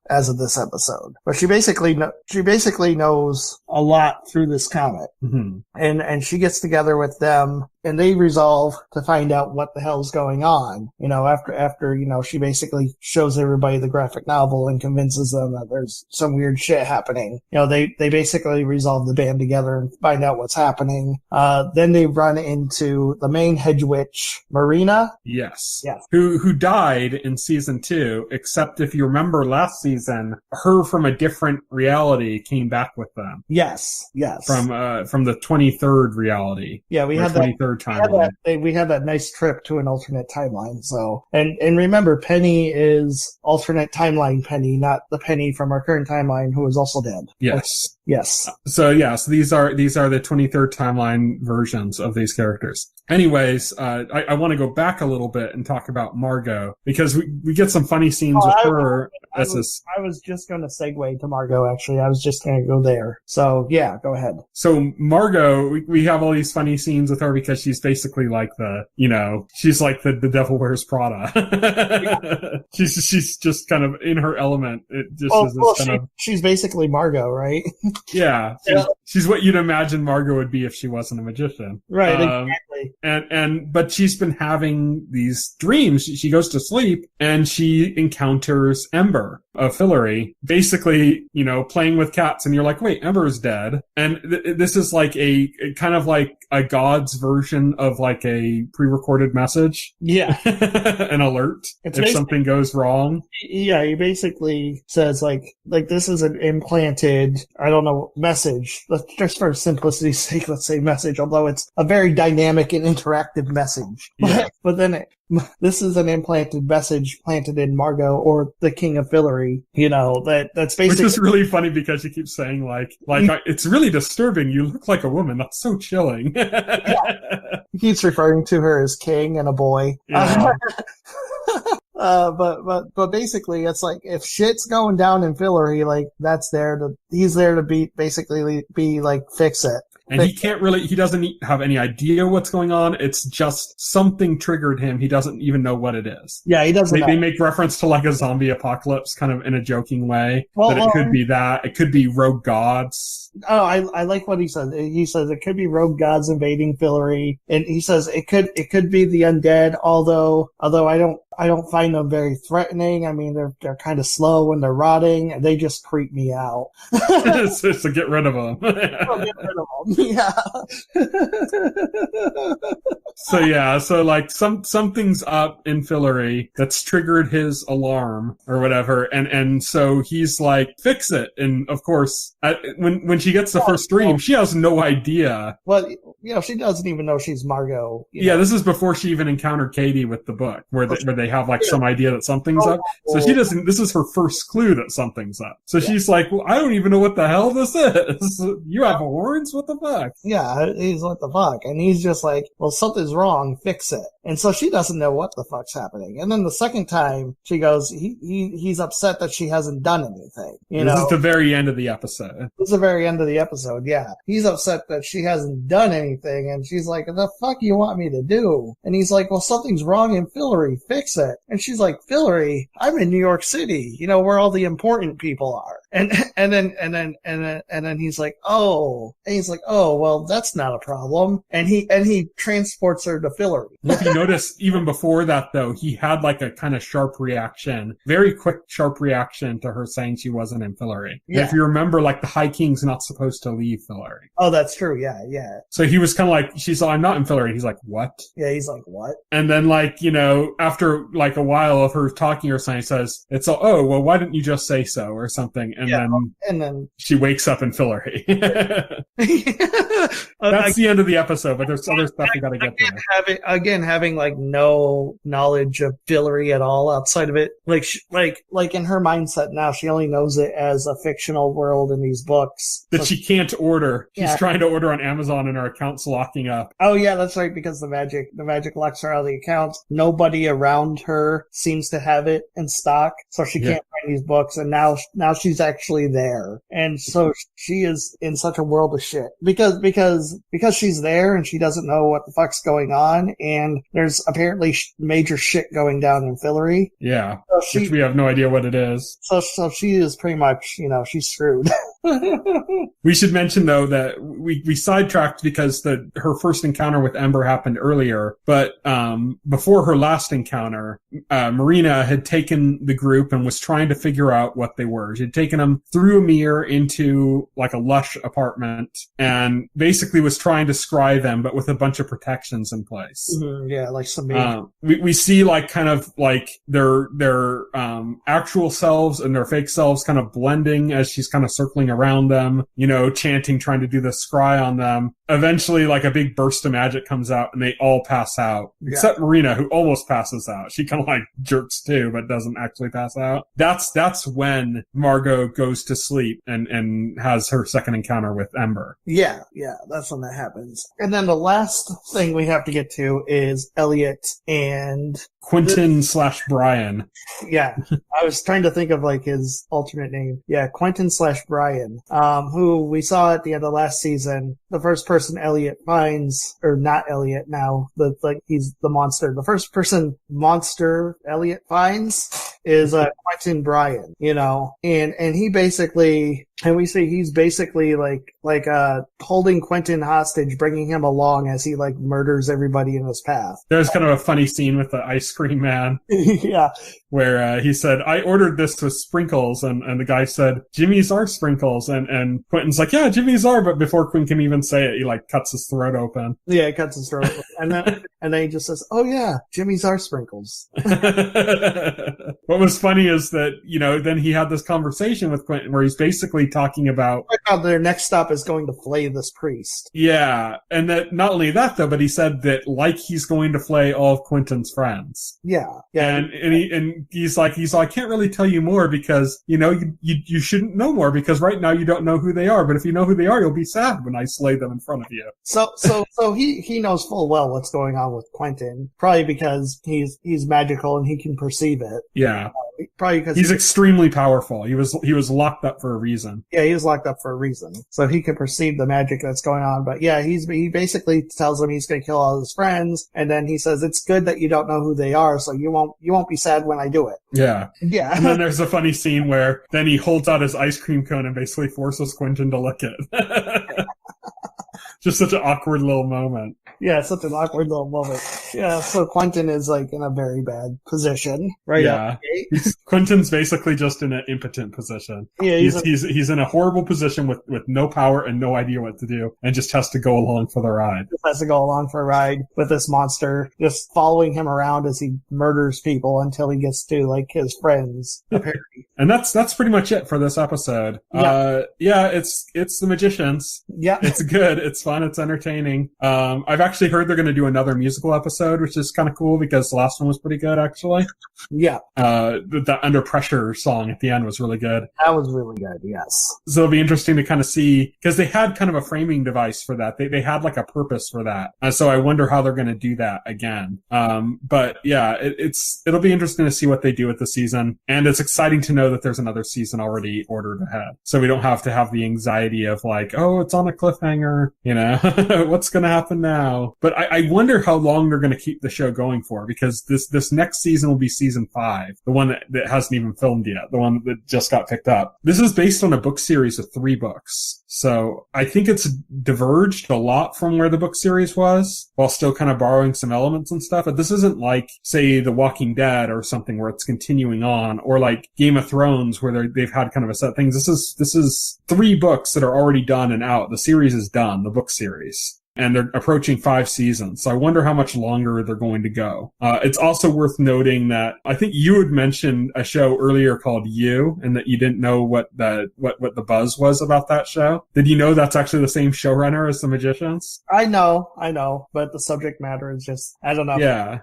as of this episode. But she basically knows a lot through this comic, mm-hmm. and she gets together with them. And they resolve to find out what the hell's going on. After she basically shows everybody the graphic novel and convinces them that there's some weird shit happening. They basically resolve the band together and find out what's happening. Then they run into the main hedge witch, Marina. Yes. Yes. Who died in season 2, except if you remember last season, her from a different reality came back with them. Yes. From the 23rd reality. Yeah, we had 23rd timeline. We had that nice trip to an alternate timeline. So, and remember, Penny is alternate timeline Penny, not the Penny from our current timeline who is also dead. Yes. Yes. So these are the 23rd timeline versions of these characters. Anyways, I want to go back a little bit and talk about Margot, because we get some funny scenes with her. I was just going to segue to Margot, actually. I was just going to go there. So, yeah, go ahead. So, Margot, we have all these funny scenes with her because she's basically like she's like the Devil Wears Prada. Yeah. She's just kind of in her element. It just she's basically Margot, right? Yeah. She's what you'd imagine Margot would be if she wasn't a magician. Right, exactly. But she's been having these dreams. She goes to sleep and she encounters Ember of Fillory, basically, playing with cats, and you're like, wait, Ember's dead. And this is like a kind of like a god's version of like a pre-recorded message. Yeah. An alert if something goes wrong. Yeah, he basically says like this is an implanted, I don't know, message. Just for simplicity's sake, let's say message, although it's a very dynamic and interactive message. Yeah. But then this is an implanted message planted in Margot, or the King of Fillory, that's basically... Which is really funny because she keeps saying it's really disturbing. You look like a woman. That's so chilling. Yeah. He keeps referring to her as king and a boy. Yeah. But basically, it's like, if shit's going down in Fillory, like, he's there to be like, fix it. And he doesn't have any idea what's going on. It's just something triggered him. He doesn't even know what it is. Yeah, he doesn't know. They make reference to like a zombie apocalypse kind of in a joking way. It could be that. It could be rogue gods. Oh, I like what he says. He says it could be rogue gods invading Fillory. And he says it could be the undead, although I don't find them very threatening. I mean, they're kind of slow when they're rotting, and they just creep me out. So get rid of them. Get rid of them. Yeah. So yeah, so like something's up in Fillory that's triggered his alarm or whatever, and so he's like, fix it. And of course, when she gets the first dream, she has no idea. Well, she doesn't even know she's Margot. Yeah, this is before she even encountered Katie with the book, where they have like some idea that something's up. So she doesn't. This is her first clue that something's up. So she's like, well, I don't even know what the hell this is. You have horns? What the fuck? Yeah, he's what the fuck, and he's just like, well, something's wrong, fix it. And so she doesn't know what the fuck's happening. And then the second time, she goes, he's upset that she hasn't done anything. This is the very end of the episode. This is the very end of the episode, yeah. He's upset that she hasn't done anything, and she's like, the fuck you want me to do? And he's like, well, something's wrong in Fillory, fix it. And she's like, Fillory? I'm in New York City, where all the important people are. And then he's like, oh. And he's like, oh, well, that's not a problem. And he transports her to Fillory. If you notice, even before that, though, he had like a kind of sharp reaction, very quick, sharp reaction to her saying she wasn't in Fillory. Yeah. And if you remember, like, the High King's not supposed to leave Fillory. Oh, that's true. Yeah. So he was kind of like, she's like, I'm not in Fillory. He's like, what? Yeah, he's like, what? And then, like, after like a while of her talking or something, he says, oh, well, why didn't you just say so or something? And then she wakes up in Fillory. That's the end of the episode, but there's other stuff we gotta get to. Having like no knowledge of Fillory at all outside of it, like in her mindset now, she only knows it as a fictional world in these books that she can't order. She's trying to order on Amazon, and her account's locking up. Oh yeah, that's right, because the magic locks her out of the account. Nobody around her seems to have it in stock, so she can't find these books. And now she's actually there, and so she is in such a world of shit because she's there and she doesn't know what the fuck's going on, and there's apparently major shit going down in Fillory. Yeah, so which we have no idea what it is. So she is pretty much, she's screwed. We should mention, though, that we sidetracked because her first encounter with Ember happened earlier, but before her last encounter, Marina had taken the group and was trying to figure out what they were. She had taken them through a mirror into like a lush apartment and basically was trying to scry them, but with a bunch of protections in place. Mm-hmm, yeah, like some. We see like kind of like their actual selves and their fake selves kind of blending as she's kind of circling around them, chanting, trying to do the scry on them. Eventually, like a big burst of magic comes out and they all pass out, except Marina, who almost passes out. She kind of like jerks too, but doesn't actually pass out. That's when Margot goes to sleep and has her second encounter with Ember. Yeah, that's when that happens. And then the last thing we have to get to is Elliot and Quentin/Brian. Yeah, I was trying to think of like his alternate name. Yeah, Quentin/Brian, who we saw at the end of last season. The first person Elliot finds, or not Elliot now, he's the monster. The first person monster Elliot finds is Quentin Brian, and he basically, and we see he's basically like holding Quentin hostage, bringing him along as he like murders everybody in his path. There's kind of a funny scene with the ice cream man. Yeah. Where he said, I ordered this with sprinkles, and the guy said, Jimmy's are sprinkles, and Quentin's like, yeah, Jimmy's are, but before Quentin can even say it, he like cuts his throat open. Yeah, he cuts his throat open. And then he just says, oh yeah, Jimmy's are sprinkles. What was funny is that, then he had this conversation with Quentin where he's basically talking about their next stop is going to flay this priest. Yeah, and that not only that though, but he said that like he's going to flay all of Quentin's friends. Yeah. And he's like, I can't really tell you more because, you shouldn't know more because right now you don't know who they are. But if you know who they are, you'll be sad when I slay them in front of you. So he knows full well what's going on with Quentin, probably because he's magical and he can perceive it. Yeah. Probably because he's extremely powerful. He was locked up for a reason. Yeah, he was locked up for a reason. So he can perceive the magic that's going on. But yeah, he basically tells him he's going to kill all his friends, and then he says it's good that you don't know who they are, so you won't be sad when I do it. Yeah. Yeah. And then there's a funny scene where then he holds out his ice cream cone and basically forces Quentin to lick it. Just such an awkward little moment. Yeah, such an awkward little moment. Yeah, so Quentin is like in a very bad position right Yeah. Quentin's basically just in an impotent position. Yeah, he's in a horrible position with no power and no idea what to do, and just has to go along for the ride. Just has to go along for a ride with this monster, just following him around as he murders people until he gets to like his friends, apparently. And that's pretty much it for this episode. Yeah, it's The Magicians. Yeah. It's good. It's fun. It's entertaining. I've actually heard they're going to do another musical episode, which is kind of cool because the last one was pretty good, actually. Yeah. The Under Pressure song at the end was really good. That was really good, yes. So it'll be interesting to kind of see, because they had kind of a framing device for that. They had like a purpose for that. So I wonder how they're going to do that again. But yeah, it'll be interesting to see what they do with the season. And it's exciting to know that there's another season already ordered ahead. So we don't have to have the anxiety of like, oh, it's on a cliffhanger, you know, what's going to happen now? But I wonder how long they're going to keep the show going for, because this next season will be season 5, the one that hasn't even filmed yet, the one that just got picked up. This is based on a book series of 3 books. So I think it's diverged a lot from where the book series was, while still kind of borrowing some elements and stuff. But this isn't like, say, The Walking Dead or something where it's continuing on, or like Game of Thrones where they've had kind of a set things. This is 3 books that are already done and out. The series is done, the book series. And they're approaching 5 seasons. So I wonder how much longer they're going to go. It's also worth noting that I think you had mentioned a show earlier called You, and that you didn't know what the buzz was about that show. Did you know that's actually the same showrunner as The Magicians? I know, but the subject matter is just, I don't know.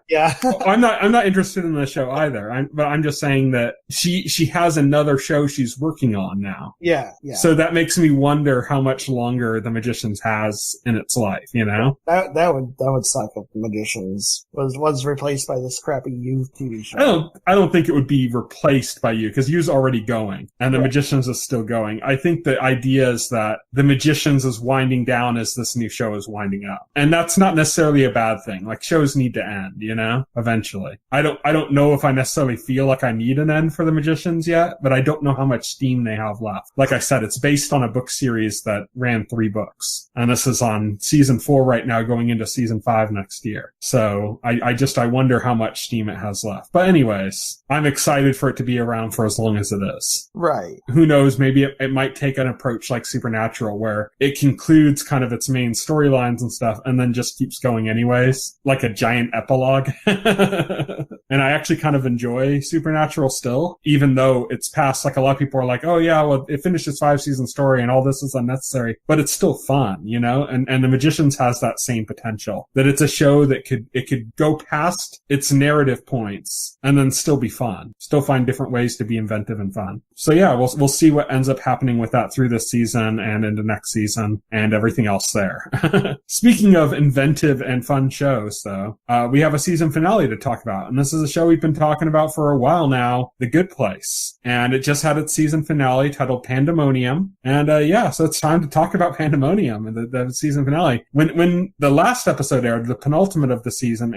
Yeah. Well, I'm not interested in the show either. But I'm just saying that she has another show she's working on now. Yeah. So that makes me wonder how much longer The Magicians has in its life. You know, that would suck if The Magicians was replaced by this crappy You TV show. I don't think it would be replaced by You, because You's already going and The Magicians is still going. I think the idea is that The Magicians is winding down as this new show is winding up, and that's not necessarily a bad thing. Like, shows need to end, you know, eventually. I don't know if I necessarily feel like I need an end for The Magicians yet, but I don't know how much steam they have left. Like I said, it's based on a book series that ran 3 books, and this is on season 4 right now, going into season 5 next year. So I wonder how much steam it has left. But anyways, I'm excited for it to be around for as long as it is. Right. Who knows, maybe it might take an approach like Supernatural, where it concludes kind of its main storylines and stuff, and then just keeps going anyways, like a giant epilogue. And I actually kind of enjoy Supernatural still, even though it's past, like, a lot of people are like, oh yeah, well, it finished its 5-season story and all this is unnecessary, but it's still fun, you know? And The Magicians has that same potential, that it's a show that could go past its narrative points and then still be fun, still find different ways to be inventive and fun. So yeah, we'll see what ends up happening with that through this season and into next season and everything else there. Speaking of inventive and fun shows, though, we have a season finale to talk about, and this is a show we've been talking about for a while now, The Good Place, and it just had its season finale titled Pandemonium. And so it's time to talk about Pandemonium and the season finale. When the last episode aired, the penultimate of the season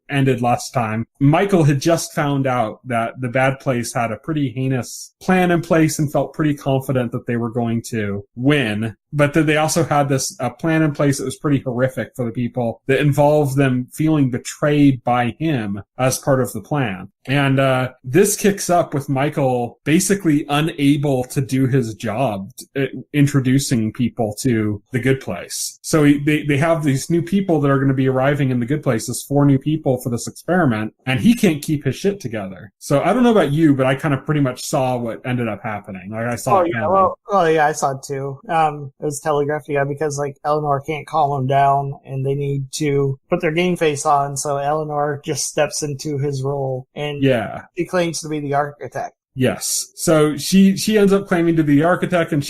ended last time, Michael had just found out that the Bad Place had a pretty heinous plan in place and felt pretty confident that they were going to win. But that they also had this plan in place that was pretty horrific for the people, that involved them feeling betrayed by him as part of the plan. And this kicks up with Michael basically unable to do his job introducing people to the Good Place. So they have these new people that are going to be arriving in the Good Place, this 4 new people for this experiment, and he can't keep his shit together. So I don't know about you, but I kind of pretty much saw what ended up happening. Like, I saw it. I saw it too. It was telegraphed, because like Eleanor can't calm him down and they need to put their game face on, so Eleanor just steps into his role and she claims to be the architect. Yes. So she ends up claiming to be the architect, and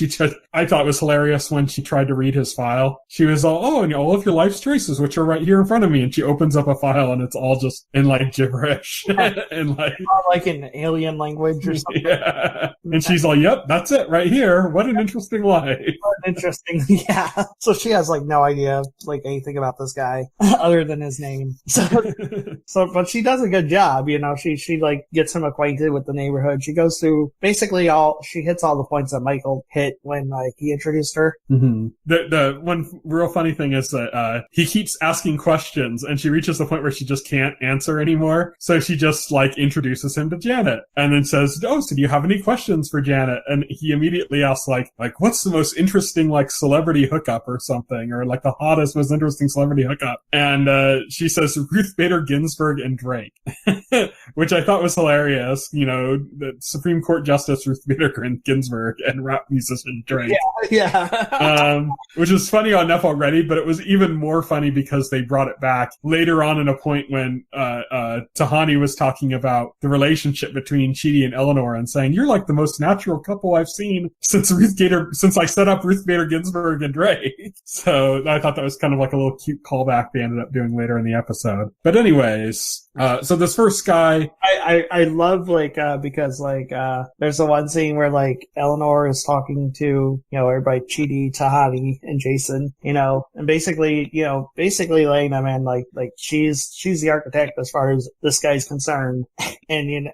I thought it was hilarious when she tried to read his file. She was all, and all of your life's choices, which are right here in front of me. And she opens up a file and it's all just in like gibberish and like an alien language or something. Yeah. And she's like, yep, that's it right here. What an interesting life. interesting. Yeah. So she has like no idea like anything about this guy other than his name. But she does a good job. She like gets him acquainted with the neighborhood. She goes through basically she hits all the points that Michael hit when like he introduced her. Mm-hmm. The one real funny thing is that he keeps asking questions, and she reaches the point where she just can't answer anymore. So she just like introduces him to Janet, and then says, "Oh, so do you have any questions for Janet?" And he immediately asks like what's the most interesting like celebrity hookup or something, or like the hottest, most interesting celebrity hookup. And she says Ruth Bader Ginsburg and Drake, which I thought was hilarious. The Supreme Court Justice Ruth Bader Ginsburg and rap musician Drake. Yeah. Which is funny enough already, but it was even more funny because they brought it back later on in a point when Tahani was talking about the relationship between Chidi and Eleanor and saying, "You're like the most natural couple I've seen since I set up Ruth Bader Ginsburg and Drake." So I thought that was kind of like a little cute callback they ended up doing later in the episode. But anyways, so this first guy, I love because there's the one scene where like Eleanor is talking to everybody, Chidi, Tahani, and Jason, and basically laying them in like she's the architect as far as this guy's concerned, and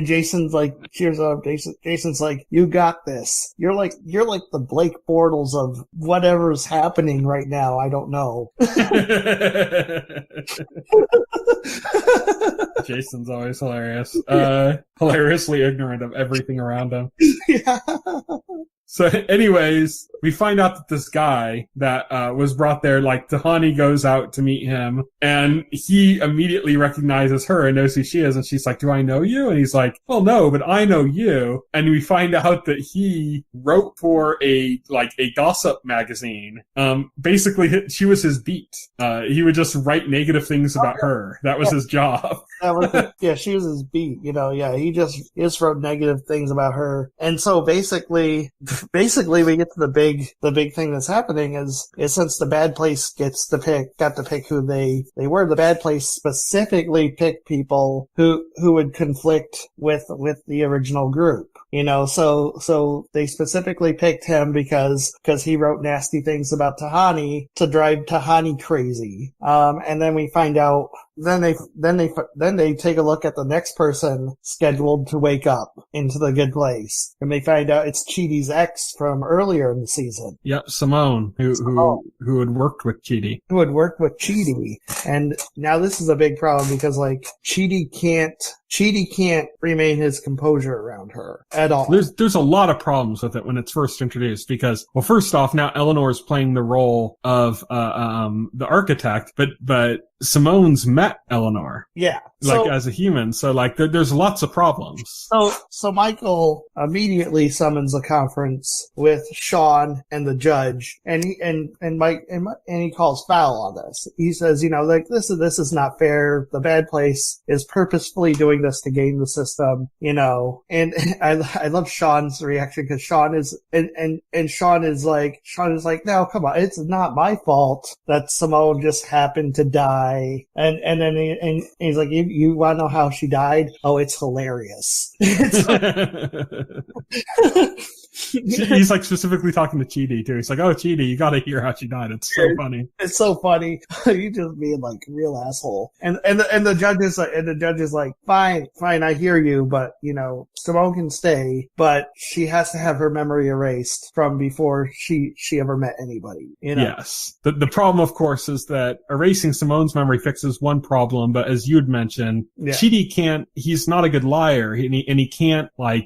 Jason's like cheers up. Jason's like, "You got this. You're like the Blake Bortles of whatever's happening right now. I don't know." Jason's always hilarious. Hilariously ignorant of everything around him. Yeah. So anyways, we find out that this guy that was brought there, like Tahani goes out to meet him, and he immediately recognizes her and knows who she is, and she's like, "Do I know you?" And he's like, "Well, no, but I know you." And we find out that he wrote for a gossip magazine. Basically, she was his beat. He would just write negative things about her. That was his job. She was his beat. He just wrote negative things about her, and so basically we get to the big thing that's happening is since the bad place got to pick who they were, the bad place specifically picked people who would conflict with the original group. So they specifically picked him because he wrote nasty things about Tahani to drive Tahani crazy. And then we find out, then they take a look at the next person scheduled to wake up into the good place, and they find out it's Chidi's ex from earlier in the season. Yep, Simone, who had worked with Chidi. Who had worked with Chidi. And now this is a big problem because like Chidi can't remain his composure around her at all. There's a lot of problems with it when it's first introduced because, well, first off, now Eleanor's playing the role of the architect, but Simone's met Eleanor. Yeah. As a human. So there's lots of problems. So Michael immediately summons a conference with Sean and the judge, and he calls foul on this. He says, this is not fair. The bad place is purposefully doing this to game the system, and I love Sean's reaction because Sean is like, no, come on. It's not my fault that Simone just happened to die. And then he's like, you want to know how she died? Oh, it's hilarious. He's like specifically talking to Chidi too. He's like, "Oh, Chidi, you got to hear how she died. It's so funny." It's so funny. You just being like a real asshole. And the judge is like, fine, I hear you, but Simone can stay, but she has to have her memory erased from before she ever met anybody. Yes. The problem, of course, is that erasing Simone's memory fixes one problem, but as you'd mentioned, Chidi can't. He's not a good liar, and he can't lie.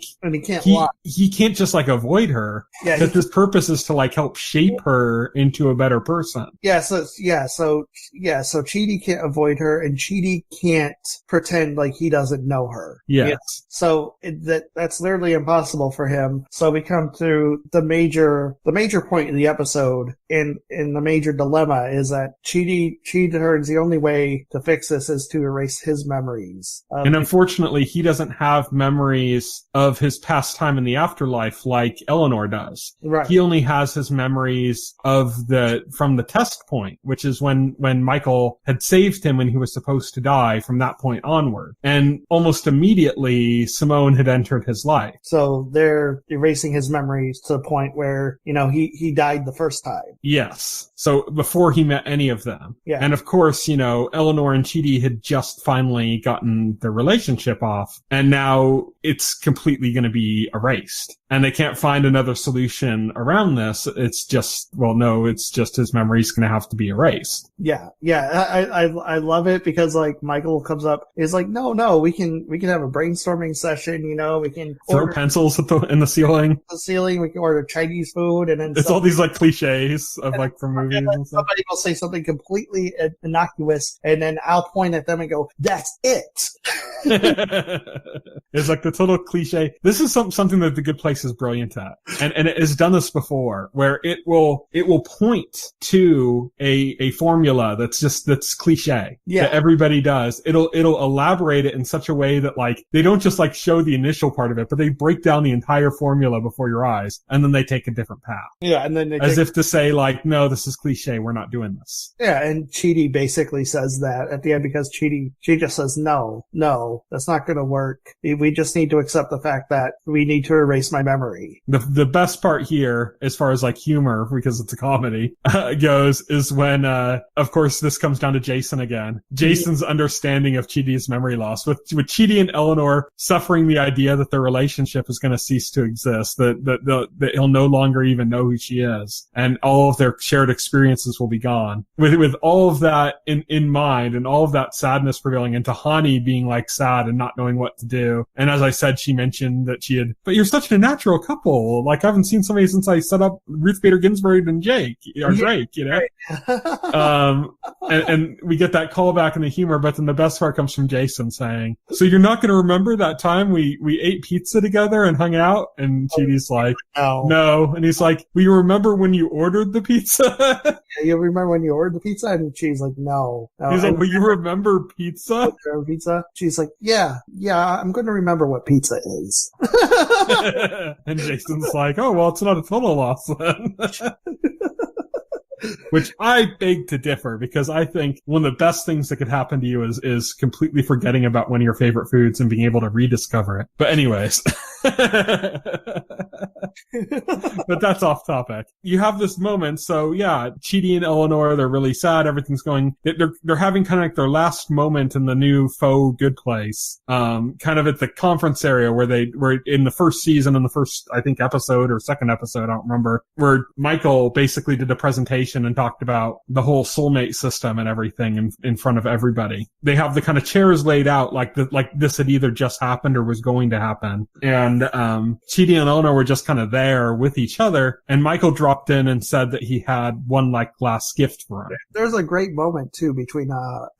He can't just avoid her. Yeah, because his purpose is to help shape her into a better person. So Chidi can't avoid her, and Chidi can't pretend like he doesn't know her. Yes. So that's literally impossible for him. So we come to the major point in the episode, and the major dilemma is that Chidi turns the only way to fix this is to erase his memories. And unfortunately, he doesn't have memories of his past time in the afterlife like Eleanor does. Right. He only has his memories from the test point, which is when Michael had saved him when he was supposed to die from that point onward. And almost immediately, Simone had entered his life. So they're erasing his memories to the point where, he died the first time. Yes. So before he met any of them. Yeah. And of course, Eleanor and Chidi had just finally gotten their relationship off, and now it's completely going to be erased. And they can't find another solution around this. It's just his memory's going to have to be erased. Yeah. I love it because Michael comes up, is like, no, we can have a brainstorming session, we can throw pencils in the ceiling. We can order Chinese food, and then it's all these cliches of from movies and stuff. Somebody will say something completely innocuous, and then I'll point at them and go, "That's it." It's the total cliche. This is something that The Good Place is brilliant at, and it has done this before, where it will point to a formula that's cliche that everybody does. It'll elaborate it in such a way that they don't just show the initial part of it, but they break down the entire formula before your eyes, and then they take a different path. Yeah, and then as if to say no, this is cliche. We're not doing this. Yeah, and Chidi basically says that at the end because she just says no, that's not going to work. We just need to accept the fact that we need to erase my memory. The best part here, as far as humor, because it's a comedy, goes is when, of course, this comes down to Jason again. Jason's understanding of Chidi's memory loss, with Chidi and Eleanor suffering the idea that their relationship is going to cease to exist, that he'll no longer even know who she is, and all of their shared experiences will be gone. With all of that in mind, and all of that sadness prevailing, and Tahani being sad and not knowing what to do. And as I said, she mentioned that but you're such a natural couple. I haven't seen somebody since I set up Ruth Bader Ginsburg and Drake, Right. and we get that callback in the humor, but then the best part comes from Jason saying, "So you're not going to remember that time we ate pizza together and hung out?" And Chidi's like, "No." And he's like, "Will you remember when you ordered the pizza?" Yeah, you remember when you ordered the pizza? And she's like, no. He's like, "Will you remember pizza?" Pizza? She's like, yeah, I'm going to remember what pizza is. And Jason's like, "Oh, well, it's not a total loss then." Which I beg to differ, because I think one of the best things that could happen to you is completely forgetting about one of your favorite foods and being able to rediscover it. But anyways. But that's off topic. You have this moment, so yeah, Chidi and Eleanor, they're really sad, everything's going, they're having kind of their last moment in the new faux good place, kind of at the conference area where they were in the first season, in the first, I think, episode or second episode, I don't remember, where Michael basically did a presentation and talked about the whole soulmate system and everything in front of everybody. They have the kind of chairs laid out like this had either just happened or was going to happen. And Chidi and Eleanor were just kind of there with each other, and Michael dropped in and said that he had one last gift for him. There's a great moment too between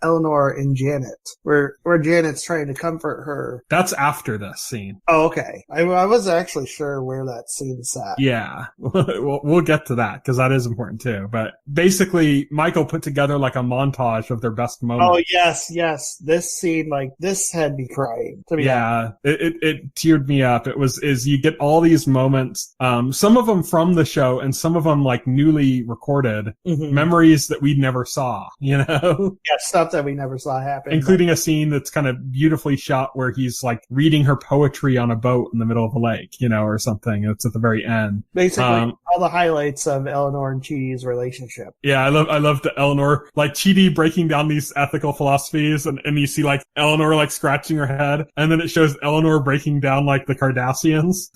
Eleanor and Janet, where Janet's trying to comfort her. That's after this scene. Oh, okay. I wasn't actually sure where that scene sat. Yeah, we'll get to that because that is important too. But basically, Michael put together a montage of their best moments. Oh yes, this scene, this had me crying. To be honest. It teared me up. You get all these moments, some of them from the show and some of them newly recorded memories that we never saw, Yeah, stuff that we never saw happen. Including a scene that's kind of beautifully shot where he's reading her poetry on a boat in the middle of a lake, or something. It's at the very end. Basically, all the highlights of Eleanor and Chidi's relationship. Yeah, I love the Eleanor, Chidi breaking down these ethical philosophies, and you see Eleanor scratching her head, and then it shows Eleanor breaking down the Kardashians.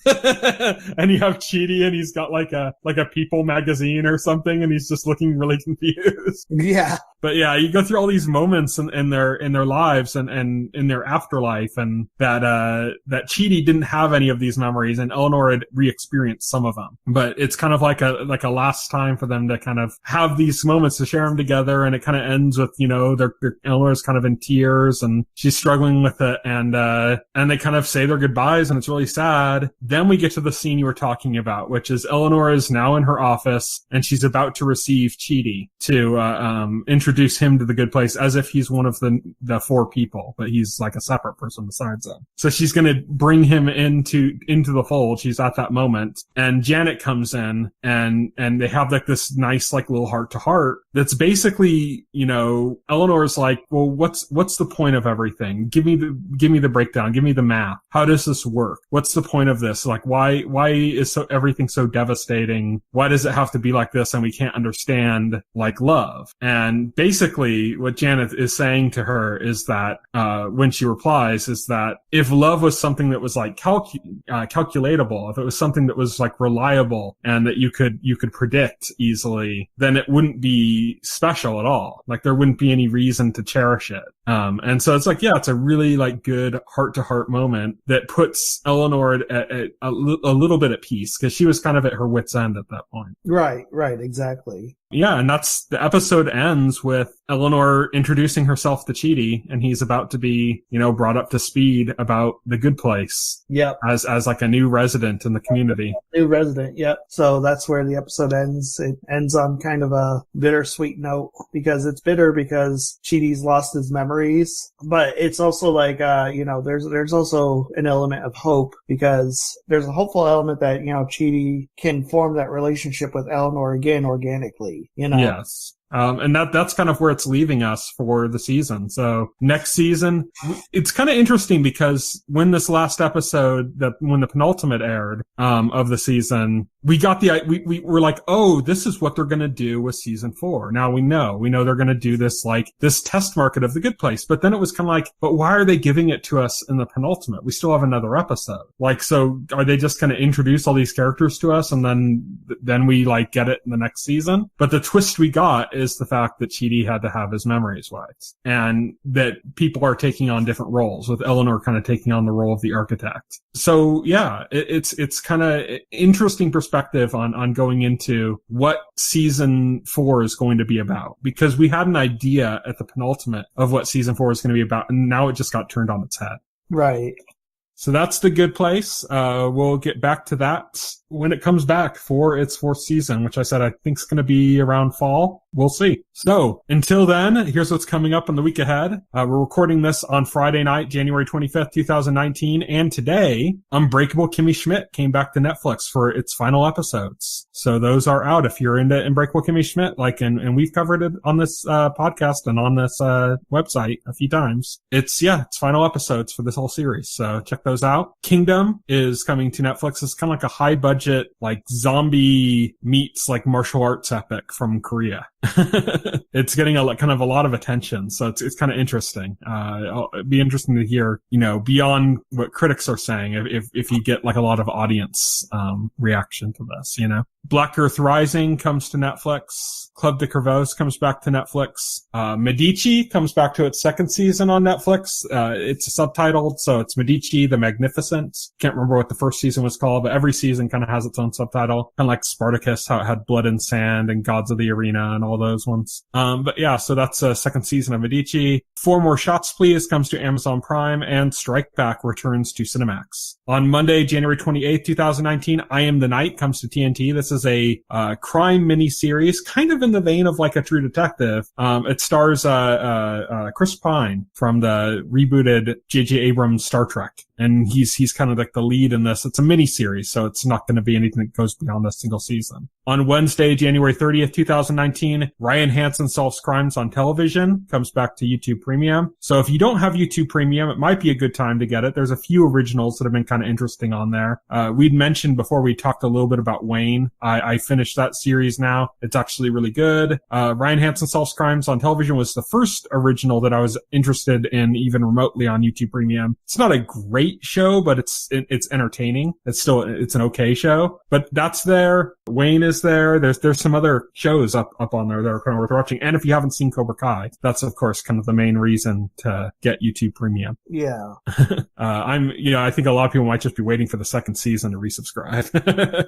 And you have Chidi, and he's got a People magazine or something, and he's just looking really confused. Yeah. But yeah, you go through all these moments in their lives and in their afterlife, and that Chidi didn't have any of these memories, and Eleanor had re-experienced some of them. But it's kind of like a last time for them to kind of have these moments to share them together, and it kind of ends with Eleanor's kind of in tears and she's struggling with it, and they kind of say their goodbyes, and it's really sad. Then we get to the scene you were talking about, which is Eleanor is now in her office, and she's about to receive Chidi to introduce introduce him to the good place as if he's one of the four people, but he's like a separate person besides them. So she's going to bring him into the fold. She's at that moment, and Janet comes in, and they have like this nice like little heart to heart that's basically, Eleanor's like, well, what's the point of everything? Give me the breakdown. Give me the math. How does this work? What's the point of this? Like, why is everything so devastating? Why does it have to be like this? And we can't understand like love. And basically what Janet is saying to her is that, when she replies, is that if love was something that was like calculatable, if it was something that was like reliable and that you could predict easily, then it wouldn't be special at all. Like there wouldn't be any reason to cherish it. And so it's like, yeah, it's a really like good heart to heart moment that puts Eleanor at a little bit at peace, because she was kind of at her wit's end at that point. Right, exactly. Yeah, and the episode ends with Eleanor introducing herself to Chidi, and he's about to be, brought up to speed about the good place. Yep. As like a new resident in the community. New resident, yep. So that's where the episode ends. It ends on kind of a bittersweet note, because it's bitter because Chidi's lost his memories, but it's also like, there's also an element of hope, because there's a hopeful element that, Chidi can form that relationship with Eleanor again organically. Yes. And that's kind of where it's leaving us for the season. So next season, it's kind of interesting because when this last episode, when the penultimate aired, of the season, we got we were like, oh, this is what they're going to do with season 4. Now we know they're going to do this, like this test market of the good place. But then it was kind of like, but why are they giving it to us in the penultimate? We still have another episode. Like, so are they just going to introduce all these characters to us and then we like get it in the next season? But the twist we got is the fact that Chidi had to have his memories wiped, and that people are taking on different roles, with Eleanor kind of taking on the role of the architect. So yeah, it's kind of interesting perspective on going into what season 4 is going to be about, because we had an idea at the penultimate of what season 4 is going to be about, and now it just got turned on its head. Right. So that's the good place. We'll get back to that when it comes back for its 4th season, which I said I think is going to be around fall. We'll see. So until then, here's what's coming up in the week ahead. We're recording this on Friday night, January 25th, 2019. And today, Unbreakable Kimmy Schmidt came back to Netflix for its final episodes. So those are out if you're into Unbreakable Kimmy Schmidt, and we've covered it on this podcast and on this website a few times. It's final episodes for this whole series. So check those out. Kingdom is coming to Netflix. It's kind of like a high budget, like zombie meets like martial arts epic from Korea. It's getting a lot of attention, so it's kind of interesting. It'd be interesting to hear, beyond what critics are saying, if you get like a lot of audience reaction to this. Black Earth Rising comes to Netflix. Club de Cuervos comes back to Netflix. Medici comes back to its 2nd season on Netflix. It's subtitled, so it's Medici the Magnificent. Can't remember what the 1st season was called, but every season kind of has its own subtitle. Kind of like Spartacus, how it had Blood and Sand and Gods of the Arena and all those ones. But yeah, so that's a 2nd season of Medici. 4 More Shots, Please comes to Amazon Prime, and Strike Back returns to Cinemax. On Monday, January 28th, 2019, I Am the Night comes to TNT. This is a crime miniseries, kind of in the vein of like a True Detective. It stars Chris Pine from the rebooted J.J. Abrams Star Trek, and he's kind of like the lead in this. It's a miniseries, so it's not going to be anything that goes beyond a single season. On Wednesday, January 30th, 2019, Ryan Hansen Solves Crimes on Television comes back to YouTube Premium. So if you don't have YouTube Premium, it might be a good time to get it. There's a few originals that have been kind of interesting on there. We'd mentioned before, we talked a little bit about Wayne. I finished that series now. It's actually really good. Ryan Hansen Solves Crimes on Television was the first original that I was interested in even remotely on YouTube Premium. It's not a great show, but it's entertaining. It's an okay show, but that's there. Wayne is there. There's some other shows up on there that are kind of worth watching. And if you haven't seen Cobra Kai, that's of course kind of the main reason to get YouTube Premium. Yeah. I think a lot of people might just be waiting for the 2nd season to resubscribe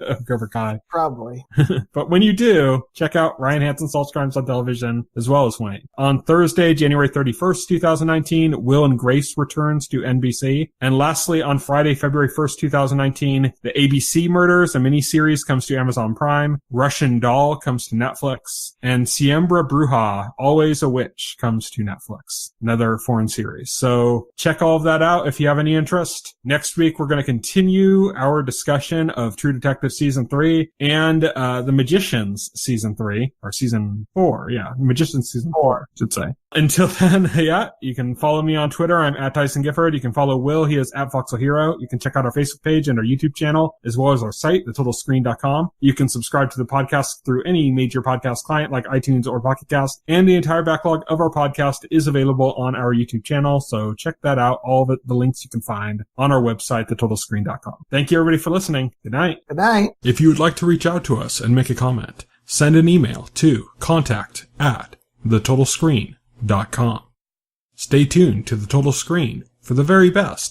of Cobra Kai. Probably. But when you do, check out Ryan Hansen Solves Crimes on Television as well as Wayne. On Thursday, January 31st, 2019, Will and Grace returns to NBC. And last lastly, on Friday, February 1st, 2019, the ABC Murders, a miniseries, comes to Amazon Prime. Russian Doll comes to Netflix. And Siembra Bruja, Always a Witch, comes to Netflix. Another foreign series. So check all of that out if you have any interest. Next week, we're going to continue our discussion of True Detective Season 3 and The Magicians Season 3, or Season 4. Yeah, The Magicians Season 4, I should say. Until then, yeah, you can follow me on Twitter. I'm at Tyson Gifford. You can follow Will. He is at Voxel Hero. You can check out our Facebook page and our YouTube channel, as well as our site, thetotalscreen.com. You can subscribe to the podcast through any major podcast client like iTunes or Pocket Cast, and the entire backlog of our podcast is available on our YouTube channel, so check that out. All of it, the links you can find on our website, thetotalscreen.com. Thank you, everybody, for listening. Good night. Good night. If you would like to reach out to us and make a comment, send an email to contact@thetotalscreen.com. Stay tuned to The Total Screen for the very best